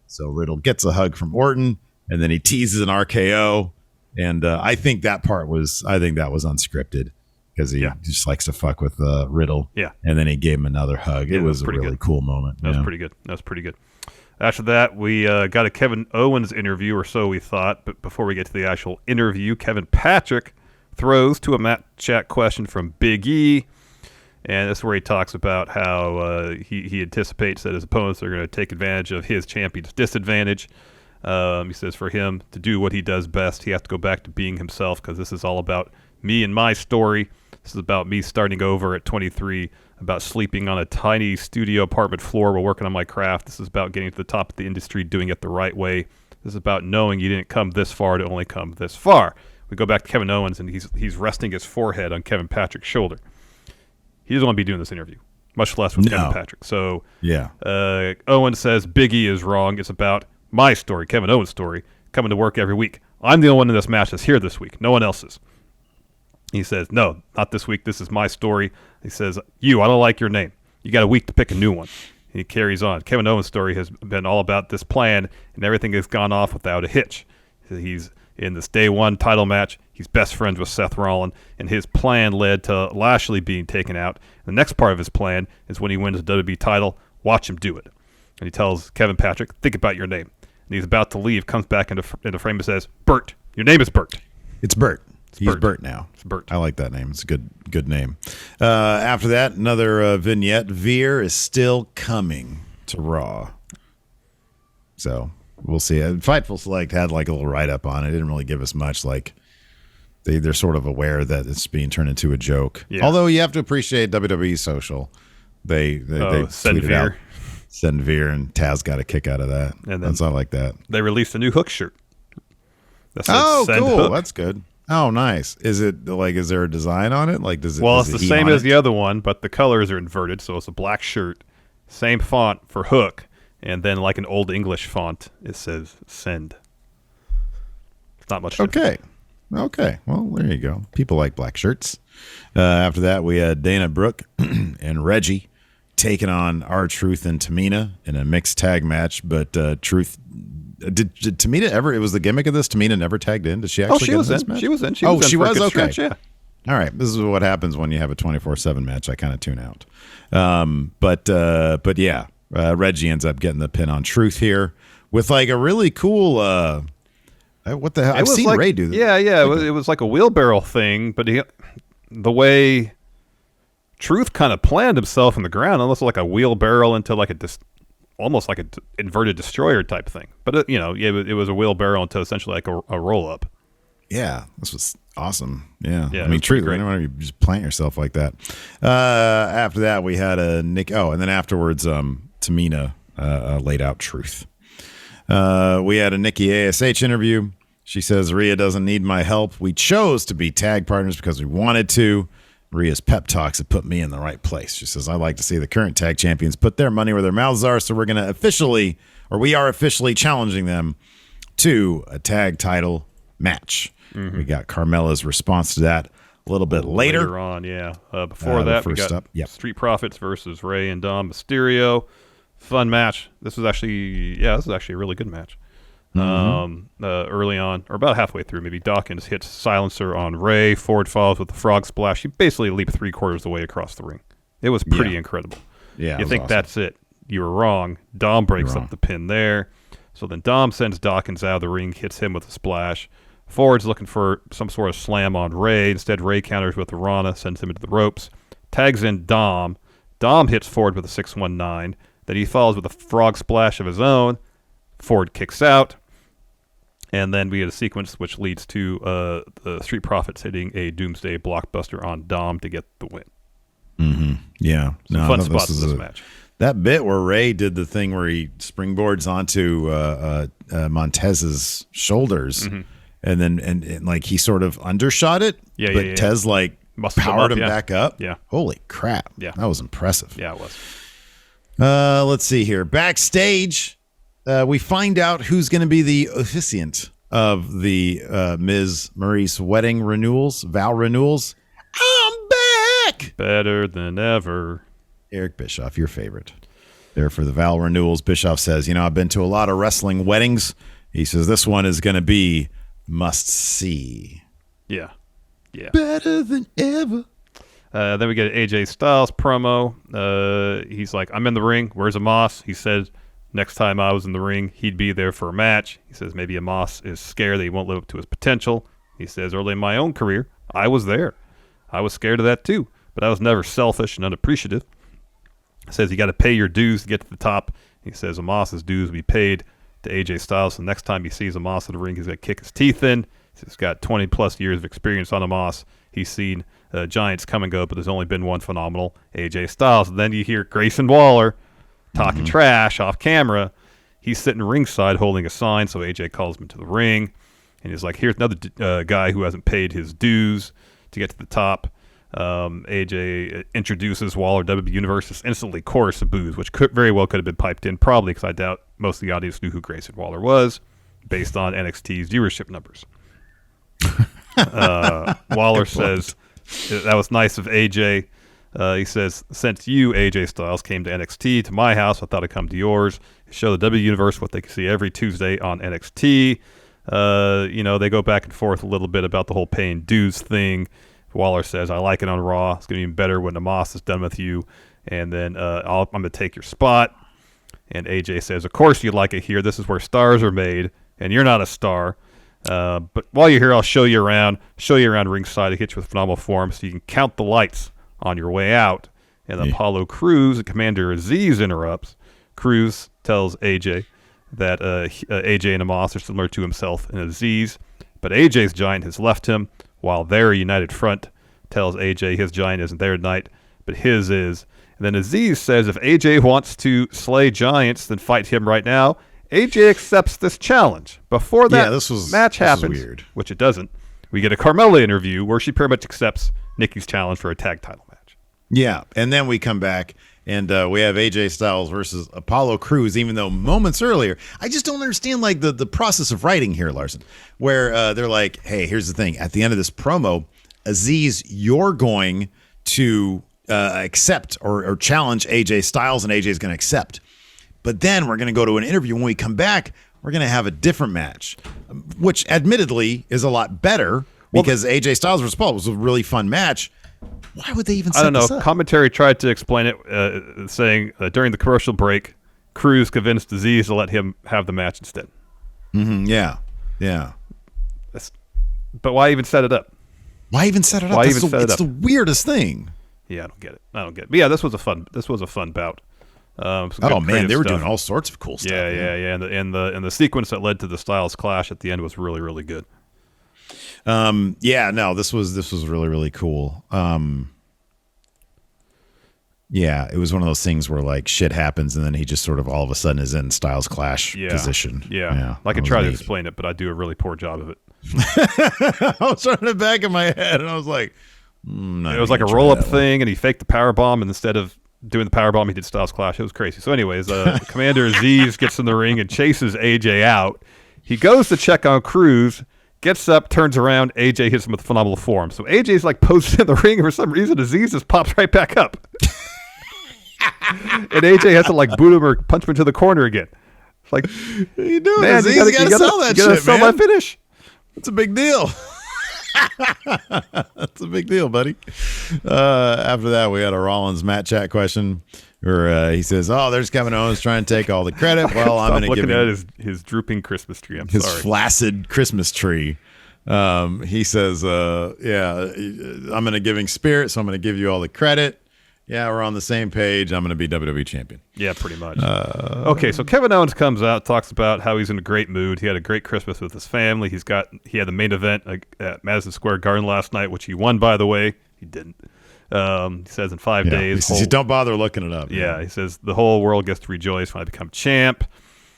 So Riddle gets a hug from Orton, and then he teases an RKO. And I think that was unscripted because he just likes to fuck with Riddle. Yeah. And then he gave him another hug. It was a really cool moment. That was pretty good. That was pretty good. After that, we got a Kevin Owens interview, or so we thought. But before we get to the actual interview, Kevin Patrick throws to a Matt Chat question from Big E. And this is where he talks about how he anticipates that his opponents are going to take advantage of his champion's disadvantage. He says for him to do what he does best, he has to go back to being himself, because this is all about me and my story. This is about me starting over at 23, about sleeping on a tiny studio apartment floor while working on my craft. This is about getting to the top of the industry, doing it the right way. This is about knowing you didn't come this far to only come this far. We go back to Kevin Owens, and he's resting his forehead on Kevin Patrick's shoulder. He doesn't want to be doing this interview, much less with Kevin Patrick. So Owens says Big E is wrong. It's about my story, Kevin Owens' story, coming to work every week. I'm the only one in this match that's here this week. No one else is. He says, no, not this week. This is my story. He says, I don't like your name. You got a week to pick a new one. And he carries on. Kevin Owens' story has been all about this plan, and everything has gone off without a hitch. He's in this day one title match. He's best friends with Seth Rollins, and his plan led to Lashley being taken out. The next part of his plan is when he wins the WWE title, watch him do it. And he tells Kevin Patrick, think about your name. And he's about to leave, comes back into frame and says, Bert, your name is Bert. It's Bert. He's Bert now. It's Bert. I like that name. It's a good name. After that, another vignette. Veer is still coming to Raw. So we'll see. Fightful Select had like a little write-up on it. It didn't really give us much. Like they're sort of aware that it's being turned into a joke. Yeah. Although you have to appreciate WWE Social. They tweeted out. Send Veer, and Taz got a kick out of that. And that's not like that. They released a new Hook shirt. Cool. Hook. That's good. Oh, nice. Is there a design on it? Like, does it? Well, it's the same as the other one, but the colors are inverted. So it's a black shirt, same font for Hook, and then like an old English font, it says Send. It's not much different. Okay. Well, there you go. People like black shirts. After that, we had Dana Brooke and Reggie taking on R-Truth and Tamina in a mixed tag match, but Truth. Did Tamina ever? It was the gimmick of this. Tamina never tagged in. Did she actually? She was in. Match? She was in. She was okay. Stretch, yeah. All right. This is what happens when you have a 24/7 match. I kind of tune out. But yeah, Reggie ends up getting the pin on Truth here with like a really cool. What the hell? I've seen Ray do this. Yeah. It was like a wheelbarrow thing, but the way Truth kind of planted himself in the ground, almost like a wheelbarrow into like almost like an inverted destroyer type thing. But, it was a wheelbarrow into essentially like a roll-up. Yeah, this was awesome. Yeah. I mean, Truth, whenever you just plant yourself like that. After that, we had a Nick. Oh, and then afterwards, Tamina laid out Truth. We had a Nikki ASH interview. She says, Rhea doesn't need my help. We chose to be tag partners because we wanted to. Rhea's pep talks have put me in the right place. She says, I like to see the current tag champions put their money where their mouths are, so we are officially challenging them to a tag title match. Mm-hmm. We got Carmella's response to that. a little bit later on. Yeah. Before that, we got Street Profits versus Rey and Dom Mysterio. Fun match. This was actually a really good match. Early on, or about halfway through, maybe Dawkins hits silencer on Rey. Ford follows with the frog splash. He basically leaped 3/4 of the way across the ring. It was pretty incredible. Yeah, you think awesome. That's it. You were wrong. Dom breaks up the pin there. So then Dom sends Dawkins out of the ring, hits him with a splash. Ford's looking for some sort of slam on Rey. Instead, Rey counters with the Rana, sends him into the ropes. Tags in Dom. Dom hits Ford with a 619. Then he follows with a frog splash of his own. Ford kicks out. And then we get a sequence which leads to the Street Profits hitting a Doomsday Blockbuster on Dom to get the win. Mm-hmm. Yeah. Some fun spots in this match. That bit where Rey did the thing where he springboards onto Montez's shoulders, and then and like he sort of undershot it, but Tez like powered him back up. Yeah. Holy crap. Yeah. That was impressive. Yeah, it was. Let's see here. Backstage, we find out who's going to be the officiant of the Miz Maryse wedding vow renewals. I'm back. Better than ever. Eric Bischoff, your favorite. There for the vow renewals. Bischoff says, I've been to a lot of wrestling weddings. He says this one is going to be must see. Yeah. Yeah. Better than ever. Then we get an AJ Styles promo. He's like, I'm in the ring. Where's Amos? He said next time I was in the ring, he'd be there for a match. He says maybe Amos is scared that he won't live up to his potential. He says early in my own career, I was there. I was scared of that too, but I was never selfish and unappreciative. Says you got to pay your dues to get to the top. He says Amos's dues will be paid to AJ Styles. So the next time he sees Amos in the ring, he's going to kick his teeth in. He's got 20 plus years of experience on Amos. He's seen giants come and go, but there's only been one phenomenal AJ Styles. And then you hear Grayson Waller talking trash off camera. He's sitting ringside holding a sign, so AJ calls him into the ring. And he's like, here's another guy who hasn't paid his dues to get to the top. AJ introduces Waller WWE Universe. This instantly chorus of boos, which very well could have been piped in, probably because I doubt most of the audience knew who Grayson Waller was, based on NXT's viewership numbers. Waller says that was nice of AJ. He says, since you, AJ Styles, came to NXT, to my house, I thought I'd come to yours. Show the WWE Universe what they can see every Tuesday on NXT. They go back and forth a little bit about the whole paying dues thing. Waller says, I like it on Raw. It's going to be better when Amos is done with you. And then I'm going to take your spot. And AJ says, of course you'd like it here. This is where stars are made. And you're not a star. But while you're here, I'll show you around ringside to hit you with phenomenal form so you can count the lights on your way out. And Apollo Crews, Commander Aziz, interrupts. Crews tells AJ that AJ and Amos are similar to himself and Aziz. But AJ's giant has left him, while their united front tells AJ his giant isn't there tonight, but his is. And then Aziz says if AJ wants to slay giants, then fight him right now. AJ accepts this challenge. Before that match happens, which it doesn't, we get a Carmella interview where she pretty much accepts Nikki's challenge for a tag title match. Yeah, and then we come back, and we have AJ Styles versus Apollo Crews, even though moments earlier, I just don't understand like the process of writing here, Larson, where they're like, hey, here's the thing. At the end of this promo, Aziz, you're going to accept or challenge AJ Styles, and AJ's going to accept. But then we're going to go to an interview. When we come back, we're going to have a different match, which admittedly is a lot better because AJ Styles versus Paul was a really fun match. Why would they even set this up? Commentary tried to explain it, saying during the commercial break, Crews convinced Aziz to let him have the match instead. Mm-hmm, yeah. But why even set it up? It's the weirdest thing. Yeah, I don't get it. But yeah, this was a fun bout. Oh man, they were doing all sorts of cool stuff. Yeah. And the sequence that led to the Styles clash at the end was really, really good. This was really, really cool. It was one of those things where like shit happens and then he just sort of all of a sudden is in Styles clash position. Yeah. I could try to explain it, but I do a really poor job of it. I was trying to back in my head and I was like, it was like a roll-up thing and he faked the powerbomb and instead of doing the powerbomb, he did Styles clash. It was crazy. So anyways, Commander Aziz gets in the ring and chases AJ out. He goes to check on Crews. Gets up, turns around. AJ hits him with phenomenal form. So AJ's like posted in the ring, and for some reason, Aziz just pops right back up. And AJ has to like boot him or punch him into the corner again. It's like, what are you doing? man, Aziz? you gotta sell that you gotta shit, sell man. that finish. It's a big deal. That's a big deal, buddy. After that, we had a Rollins Matt chat question where he says, "Oh, there's Kevin Owens trying to take all the credit." Well, I'm going to give him his drooping Christmas tree. I'm his sorry. flaccid Christmas tree. He says, "Yeah, I'm going to give him spirit, so I'm going to give you all the credit." Yeah, we're on the same page. I'm going to be WWE champion. Yeah, pretty much. Okay, so Kevin Owens comes out, talks about how he's in a great mood. He had a great Christmas with his family. He had the main event at Madison Square Garden last night, which he won, by the way. He didn't. He says in 5 days. He says, don't bother looking it up. Yeah, he says the whole world gets to rejoice when I become champ.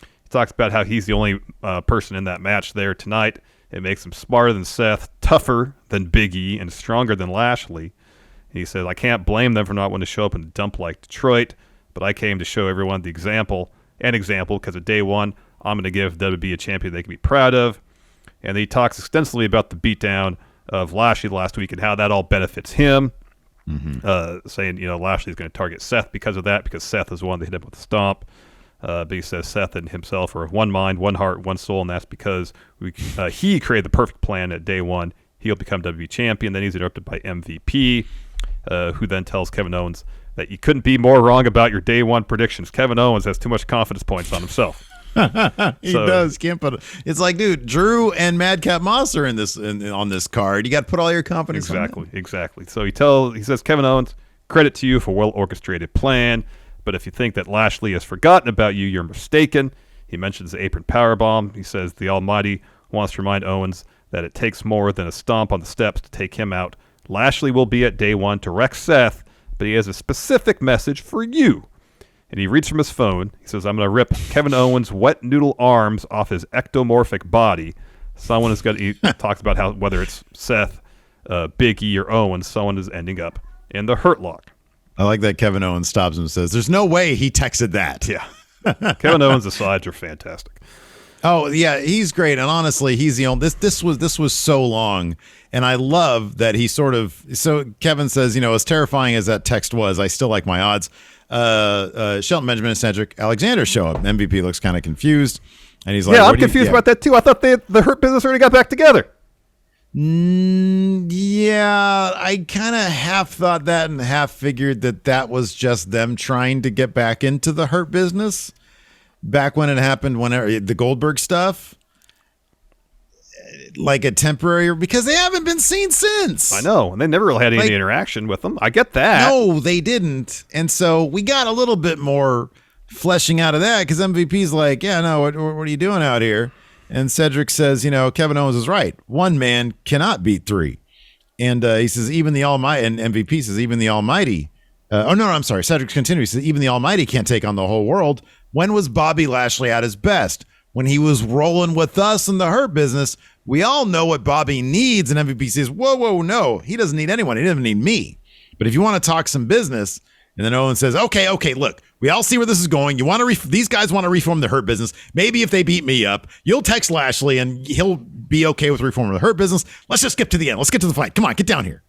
He talks about how he's the only person in that match there tonight. It makes him smarter than Seth, tougher than Big E, and stronger than Lashley. He says, I can't blame them for not wanting to show up in a dump like Detroit, but I came to show everyone the example, because at day one, I'm going to give WWE a champion they can be proud of. And he talks extensively about the beatdown of Lashley last week and how that all benefits him, saying, Lashley's going to target Seth because of that, because Seth is the one that hit him with the stomp. But he says Seth and himself are of one mind, one heart, one soul, and that's because he created the perfect plan at day one. He'll become WWE champion. Then he's interrupted by MVP. Who then tells Kevin Owens that you couldn't be more wrong about your day one predictions. Kevin Owens has too much confidence points on himself. He does. Can't put. It's like, dude, Drew and Madcap Moss are on this card. You got to put all your confidence. Exactly. So he says, Kevin Owens, credit to you for a well orchestrated plan. But if you think that Lashley has forgotten about you, you're mistaken. He mentions the apron powerbomb. He says the Almighty wants to remind Owens that it takes more than a stomp on the steps to take him out. Lashley will be at day one to wreck Seth, but he has a specific message for you. And he reads from his phone. He says, I'm going to rip Kevin Owens' wet noodle arms off his ectomorphic body. He talks about how whether it's Seth, Big E, or Owens, someone is ending up in the Hurt Lock. I like that Kevin Owens stops him and says, there's no way he texted that. Yeah. Kevin Owens' asides are fantastic. Oh, yeah, he's great. And honestly, he's the only this was so long. And I love that he so Kevin says, as terrifying as that text was, I still like my odds. Shelton Benjamin and Cedric Alexander show up. MVP looks kind of confused. And he's like, yeah, I'm confused about that too. I thought the Hurt Business already got back together. Yeah, I kind of half thought that and half figured that was just them trying to get back into the Hurt Business. Back when it happened, whenever the Goldberg stuff, like a temporary, because they haven't been seen since. I know, and they never really had any interaction with them. I get that. No, they didn't, and so we got a little bit more fleshing out of that because MVP's like, yeah, no, what are you doing out here? And Cedric says, Kevin Owens is right. One man cannot beat three, and he says even the Almighty, and MVP says even the Almighty. I'm sorry. Cedric continues. He says even the Almighty can't take on the whole world. When was Bobby Lashley at his best? When he was rolling with us in the Hurt Business. We all know what Bobby needs. And MVP says, whoa, no. He doesn't need anyone. He doesn't need me. But if you want to talk some business, and then Owen says, okay, look, we all see where this is going. You want to these guys want to reform the Hurt Business. Maybe if they beat me up, you'll text Lashley and he'll be okay with reforming the Hurt Business. Let's just skip to the end. Let's get to the fight. Come on, get down here.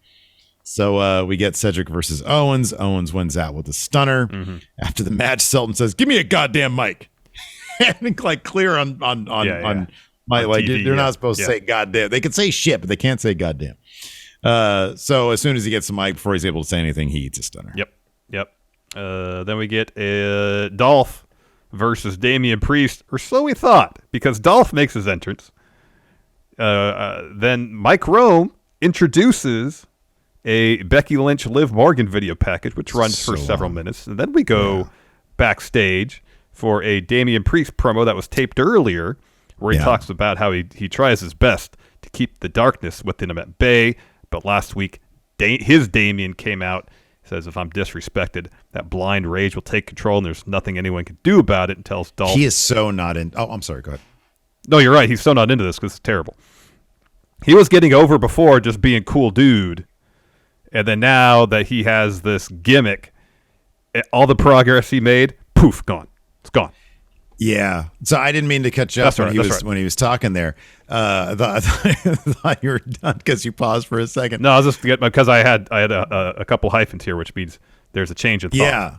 So we get Cedric versus Owens. Owens wins out with a stunner. Mm-hmm. After the match, Selton says, "Give me a goddamn mic." And like clear on mic, like TV, they're not supposed to say goddamn. They can say shit, but they can't say goddamn. So as soon as he gets the mic, before he's able to say anything, he eats a stunner. Yep. Then we get Dolph versus Damian Priest, or so we thought, because Dolph makes his entrance. Then Mike Rome introduces a Becky Lynch Liv Morgan video package, which runs for several minutes. And then we go backstage for a Damian Priest promo that was taped earlier, where he talks about how he tries his best to keep the darkness within him at bay. But last week, his Damian came out, says, if I'm disrespected, that blind rage will take control and there's nothing anyone can do about it, and tells Dolph. He is so not in. Oh, I'm sorry. Go ahead. No, you're right. He's so not into this because it's terrible. He was getting over before just being cool dude. And then now that he has this gimmick, all the progress he made, poof, gone. It's gone. Yeah. So I didn't mean to cut you off when he was talking there. I thought you were done because you paused for a second. No, I was just because I had a couple hyphens here, which means there's a change in thought. Yeah.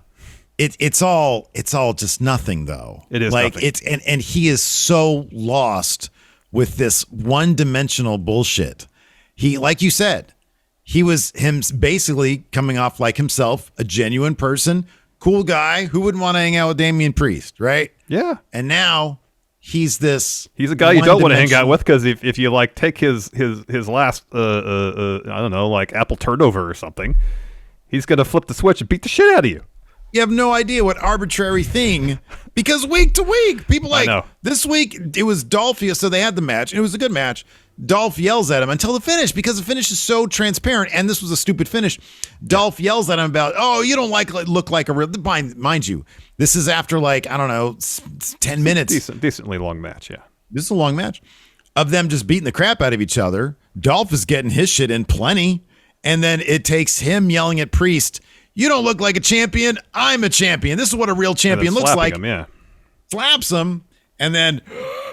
It's all just nothing though. It is like nothing. and he is so lost with this one-dimensional bullshit. He, like you said, he was basically coming off like himself, a genuine person, cool guy who wouldn't want to hang out with Damian Priest, right? Yeah. And now he's a guy you don't want to hang out with because if you like take his last I don't know, like apple turnover or something, he's gonna flip the switch and beat the shit out of you. You have no idea what arbitrary thing, because week to week, people this week it was Dolph, so they had the match, and it was a good match. Dolph yells at him until the finish, because the finish is so transparent, and this was a stupid finish. Dolph yells at him about, you don't look like a real, mind you, this is after 10 minutes. Decently long match, yeah. This is a long match of them just beating the crap out of each other. Dolph is getting his shit in plenty, and then it takes him yelling at Priest, you don't look like a champion. I'm a champion. This is what a real champion looks like. Him, yeah. Slaps him, and then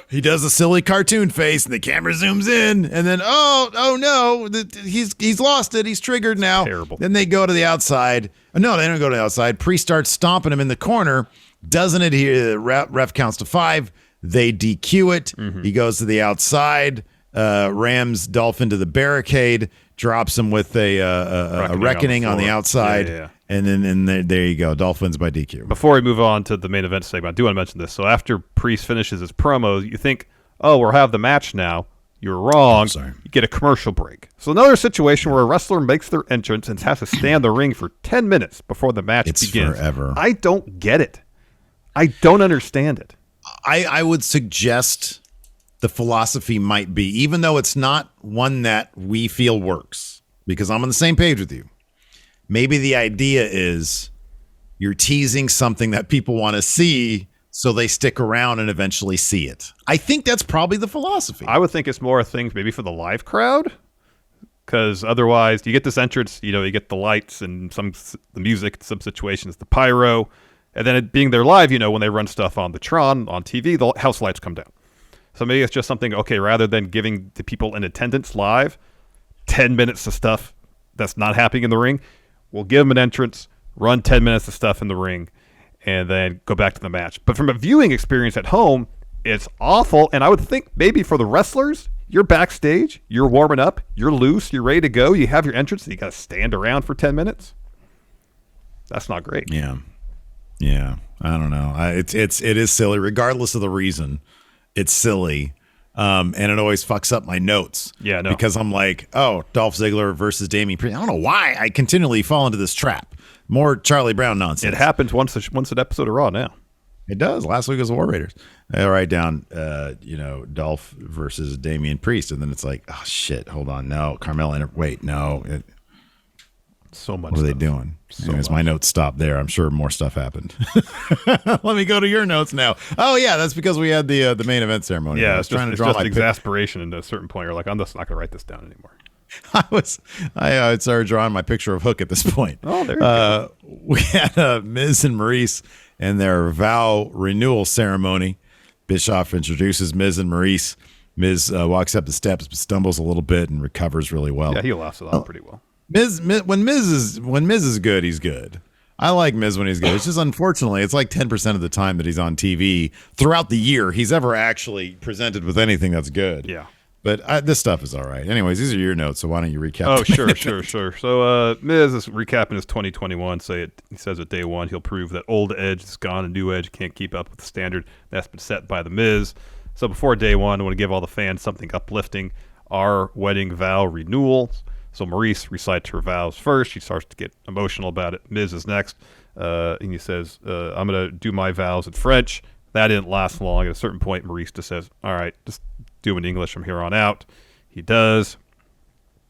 he does a silly cartoon face, and the camera zooms in, and then oh no, he's lost it. He's triggered now. Terrible. Then they go to the outside. No, they don't go to the outside. Priest starts stomping him in the corner. Doesn't adhere. Ref counts to 5. They DQ it. Mm-hmm. He goes to the outside. Rams Dolph into the barricade. Drops him with a reckoning on the outside. Yeah. And then there you go. Dolph wins by DQ. Before we move on to the main event segment, I do want to mention this. So after Priest finishes his promo, you think, we'll have the match now. You're wrong. You get a commercial break. So another situation where a wrestler makes their entrance and has to stay in the ring for 10 minutes before the match begins. It's forever. I don't get it. I don't understand it. I would suggest the philosophy might be, even though it's not one that we feel works, because I'm on the same page with you. Maybe the idea is you're teasing something that people want to see, so they stick around and eventually see it. I think that's probably the philosophy. I would think it's more a thing maybe for the live crowd, because otherwise you get this entrance, you get the lights and the music, in some situations, the pyro, and then it being there live, when they run stuff on the Tron, on TV, the house lights come down. So maybe it's just something, rather than giving the people in attendance live 10 minutes of stuff that's not happening in the ring, we'll give them an entrance, run 10 minutes of stuff in the ring, and then go back to the match. But from a viewing experience at home, it's awful. And I would think maybe for the wrestlers, you're backstage, you're warming up, you're loose, you're ready to go, you have your entrance, and you got to stand around for 10 minutes. That's not great. Yeah. I don't know. It is silly, regardless of the reason. It's silly, and it always fucks up my notes. Yeah, no. Because I'm like, Dolph Ziggler versus Damian Priest. I don't know why I continually fall into this trap. More Charlie Brown nonsense. It happens once an episode of Raw now. It does. Last week was War Raiders. I write down, Dolph versus Damian Priest, and then it's like, oh shit, hold on, no, Carmella. Wait, no. So much. What are they doing? Anyways, my notes stopped there. I'm sure more stuff happened. Let me go to your notes now. Oh yeah, that's because we had the main event ceremony. Yeah, I was trying to draw my exasperation into a certain point. You're like, I'm just not going to write this down anymore. I started drawing my picture of Hook at this point. Oh, there you go. We had Miz and Maryse and their vow renewal ceremony. Bischoff introduces Miz and Maryse. Miz walks up the steps, but stumbles a little bit and recovers really well. Yeah, he laughs it out pretty well. When Miz is good, he's good. I like Miz when he's good. It's just unfortunately, it's like 10% of the time that he's on TV throughout the year he's ever actually presented with anything that's good. Yeah. But this stuff is all right. Anyways, these are your notes, so why don't you recap? Oh, sure. So Miz is recapping his 2021. He says at day one he'll prove that old Edge is gone and new Edge can't keep up with the standard that's been set by the Miz. So before day one, I want to give all the fans something uplifting. Our wedding vow renewals. So Maryse recites her vows first. She starts to get emotional about it. Miz is next. And he says, I'm going to do my vows in French. That didn't last long. At a certain point, Maryse just says, all right, just do in English from here on out. He does.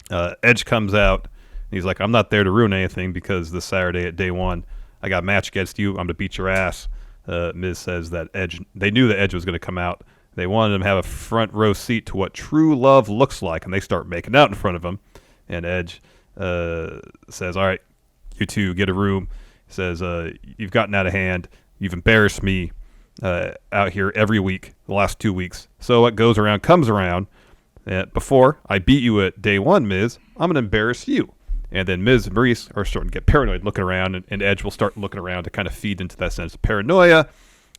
Edge comes out. And he's like, I'm not there to ruin anything because this Saturday at day one, I got a match against you. I'm going to beat your ass. Miz says that they knew that Edge was going to come out. They wanted him to have a front row seat to what true love looks like. And they start making out in front of him. And Edge says, all right, you two get a room. He says, you've gotten out of hand. You've embarrassed me. out here every week, the last 2 weeks. So what goes around comes around. Before I beat you at day one, Miz, I'm going to embarrass you. And then Miz Maryse are starting to get paranoid, looking around, and Edge will start looking around to kind of feed into that sense of paranoia.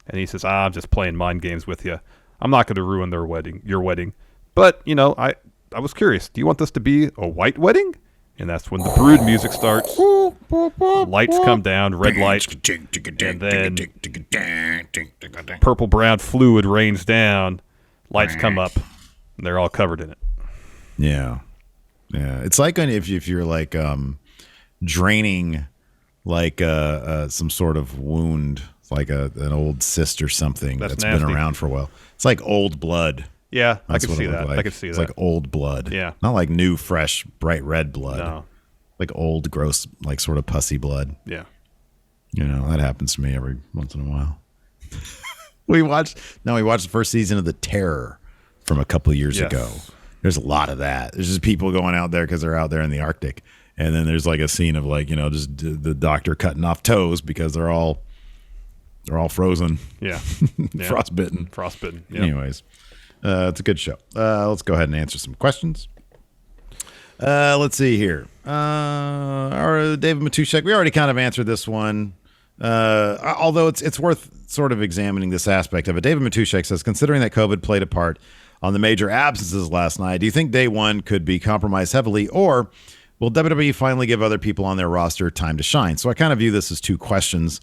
And he says, I'm just playing mind games with you. I'm not going to ruin your wedding. But, I was curious. Do you want this to be a white wedding? And that's when the Brood music starts. Lights come down, red light, and then purple-brown fluid rains down. Lights come up, and they're all covered in it. Yeah. It's like if you're like draining like some sort of wound, like an old cyst or something that's been around for a while. It's like old blood. Yeah, That's I can see that. like. I can see it's that. It's like old blood. Yeah. Not like new, fresh, bright red blood. No. Like old, gross, like sort of pussy blood. Yeah. That happens to me every once in a while. We watched the first season of The Terror from a couple of years ago. There's a lot of that. There's just people going out there because they're out there in the Arctic. And then there's like a scene of like, just the doctor cutting off toes because they're all frozen. Yeah. Frostbitten. Yeah. Anyways. It's a good show. Let's go ahead and answer some questions. Let's see here. Our David Matuszek, we already kind of answered this one. Although it's worth sort of examining this aspect of it. David Matuszek says, considering that COVID played a part on the major absences last night, do you think day one could be compromised heavily, or will WWE finally give other people on their roster time to shine? So I kind of view this as two questions.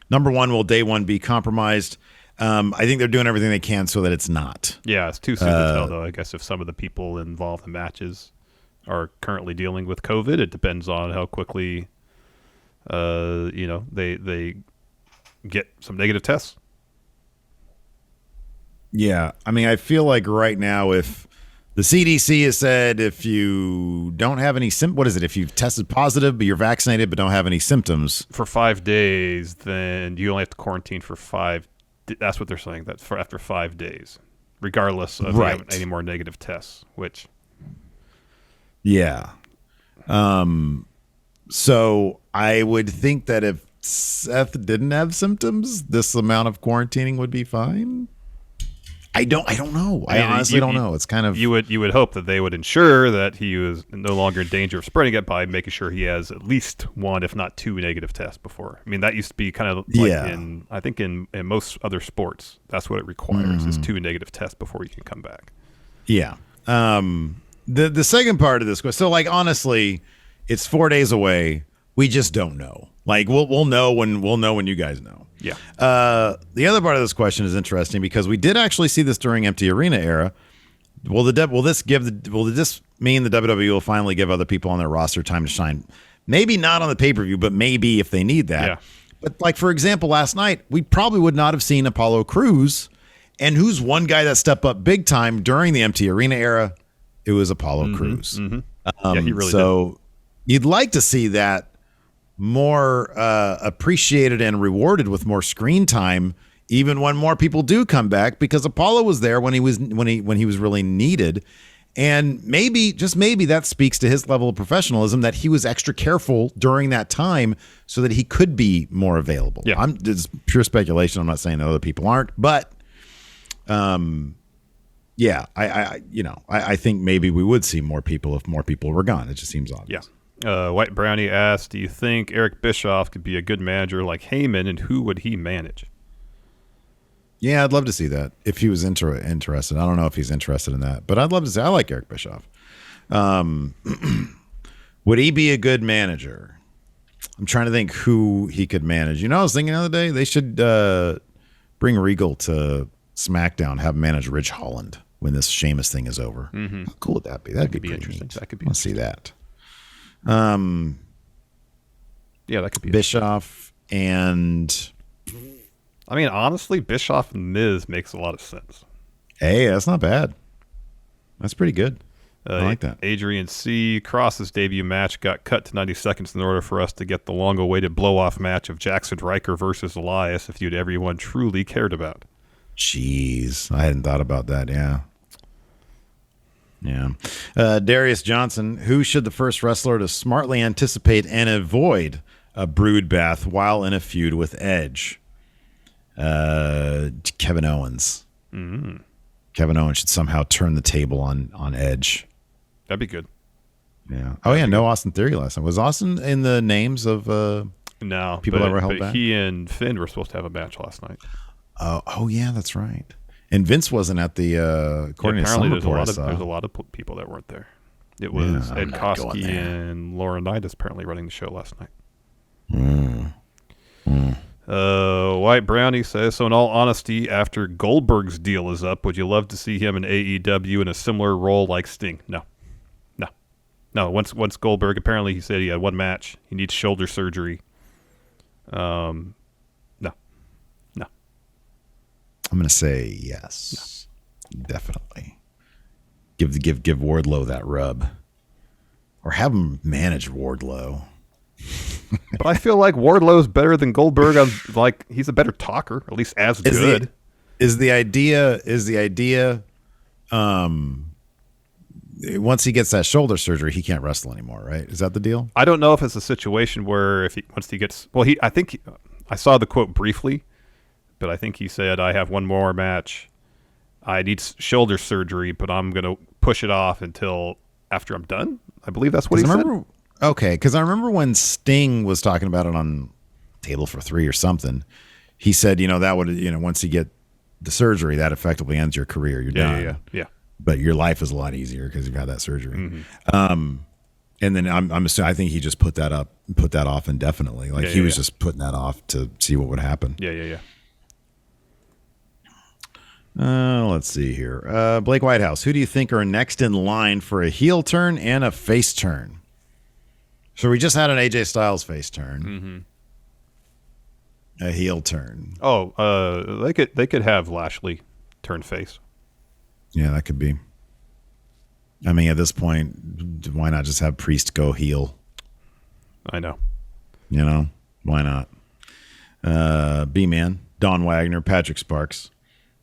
Number one, will day one be compromised? I think they're doing everything they can so that it's not. Yeah, it's too soon to tell, though. I guess if some of the people involved in matches are currently dealing with COVID, it depends on how quickly, they get some negative tests. Yeah, I mean, I feel like right now, if the CDC has said if you don't have any if you've tested positive but you're vaccinated but don't have any symptoms for 5 days, then you only have to quarantine for 5 days. That's what they're saying. That's for after 5 days, regardless of any more negative tests. Which, yeah. So I would think that if Seth didn't have symptoms, this amount of quarantining would be fine. I don't know. I honestly don't know. It's kind of you would hope that they would ensure that he was no longer in danger of spreading it by making sure he has at least one, if not two, negative tests before. I mean, that used to be kind of like in most other sports. That's what it requires is 2 negative tests before you can come back. Yeah. The second part of this question. So like honestly, it's 4 days away. We just don't know. Like we'll know when you guys know. Yeah. The other part of this question is interesting because we did actually see this during Empty Arena era. Will this mean the WWE will finally give other people on their roster time to shine? Maybe not on the pay-per-view, but maybe if they need that. Yeah. But like for example, last night we probably would not have seen Apollo Crews, and who's one guy that stepped up big time during the Empty Arena era? It was Apollo Crews. Mm-hmm. Yeah, he really so did. You'd like to see that more appreciated and rewarded with more screen time, even when more people do come back, because Apollo was there when he was really needed, and maybe that speaks to his level of professionalism, that he was extra careful during that time so that he could be more available. Yeah, it's pure speculation. I'm not saying that other people aren't, but yeah, I think maybe we would see more people if more people were gone. It just seems obvious. Yeah. White Brownie asked, do you think Eric Bischoff could be a good manager like Heyman, and who would he manage? Yeah, I'd love to see that if he was interested. I don't know if he's interested in that, but I'd love to see. I like Eric Bischoff. Would he be a good manager? I'm trying to think who he could manage. I was thinking the other day they should bring Regal to SmackDown, have him manage Ridge Holland when this Sheamus thing is over. Mm-hmm. How cool would that be? That'd be interesting. Neat. That could be. I want to see that. Yeah, that could be Bischoff and. I mean, honestly, Bischoff and Miz makes a lot of sense. Hey, that's not bad. That's pretty good. I like that. Adrian C. Kross's debut match got cut to 90 seconds in order for us to get the long-awaited blow-off match of Jackson Riker versus Elias, a feud everyone truly cared about. Jeez, I hadn't thought about that. Yeah. Darius Johnson, who should the first wrestler to smartly anticipate and avoid a brood bath while in a feud with Edge? Kevin Owens. Mm-hmm. Kevin Owens should somehow turn the table on Edge. That'd be good. Yeah. Oh yeah, no Austin Theory last time. Was Austin in the names of no people that were held back? He and Finn were supposed to have a match last night. Oh yeah, that's right. And Vince wasn't at the according to some reports. There's a lot of people that weren't there. It was Ed Koskey and Laurinaitis apparently running the show last night. White Brownie says, so in all honesty, after Goldberg's deal is up, would you love to see him in AEW in a similar role like Sting? No. Once Goldberg, apparently he said he had one match. He needs shoulder surgery. No. I'm going to say yes. No. Definitely. Give Wardlow that rub. Or have him manage Wardlow. But I feel like Wardlow's better than Goldberg. He's a better talker, at least as good. Is the idea once he gets that shoulder surgery, he can't wrestle anymore, right? Is that the deal? I don't know if it's a situation where once he gets I saw the quote briefly, but I think he said, I have one more match. I need shoulder surgery, but I'm going to push it off until after I'm done. I believe that's what he said. Okay, because I remember when Sting was talking about it on Table for Three or something, he said, that would, once you get the surgery, that effectively ends your career. You're done. Yeah. But your life is a lot easier because you've had that surgery. Mm-hmm. And then I'm assuming, I think he just put that off indefinitely. He was just putting that off to see what would happen. Yeah. Let's see here. Blake Whitehouse, who do you think are next in line for a heel turn and a face turn? So we just had an AJ Styles face turn. Mm-hmm. A heel turn. Oh, they could have Lashley turn face. Yeah, that could be. I mean, at this point, why not just have Priest go heel? I know. Why not? B-Man, Don Wagner, Patrick Sparks.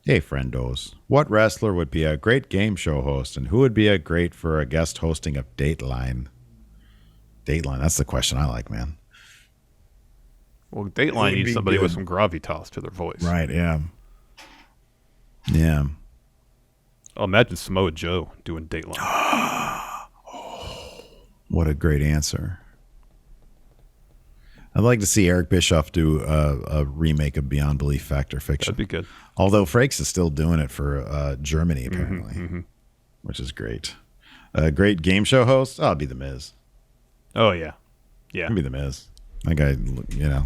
Hey, friendos. What wrestler would be a great game show host, and who would be great for a guest hosting of Dateline? Dateline, that's the question I like, man. Well, Dateline needs somebody with some gravitas to their voice. Right, yeah. Yeah. Oh, imagine Samoa Joe doing Dateline. What a great answer. I'd like to see Eric Bischoff do a remake of Beyond Belief Fact or Fiction. That'd be good. Although Frakes is still doing it for Germany, apparently, which is great. Great game show host? Oh, it'd be The Miz. Oh, yeah. Yeah. It'd be The Miz. That guy, Yeah.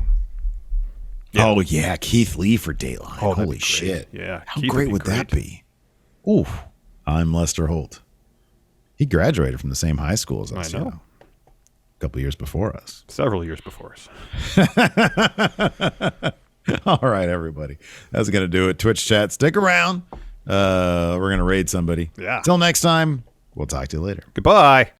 Oh, yeah. Keith Lee for Dateline. Oh, holy shit. Yeah. How great would that be? Oof. I'm Lester Holt. He graduated from the same high school as us. I know. A couple years before us. Several years before us. All right, everybody. That's going to do it. Twitch chat. Stick around. We're going to raid somebody. Yeah. Till next time, we'll talk to you later. Goodbye.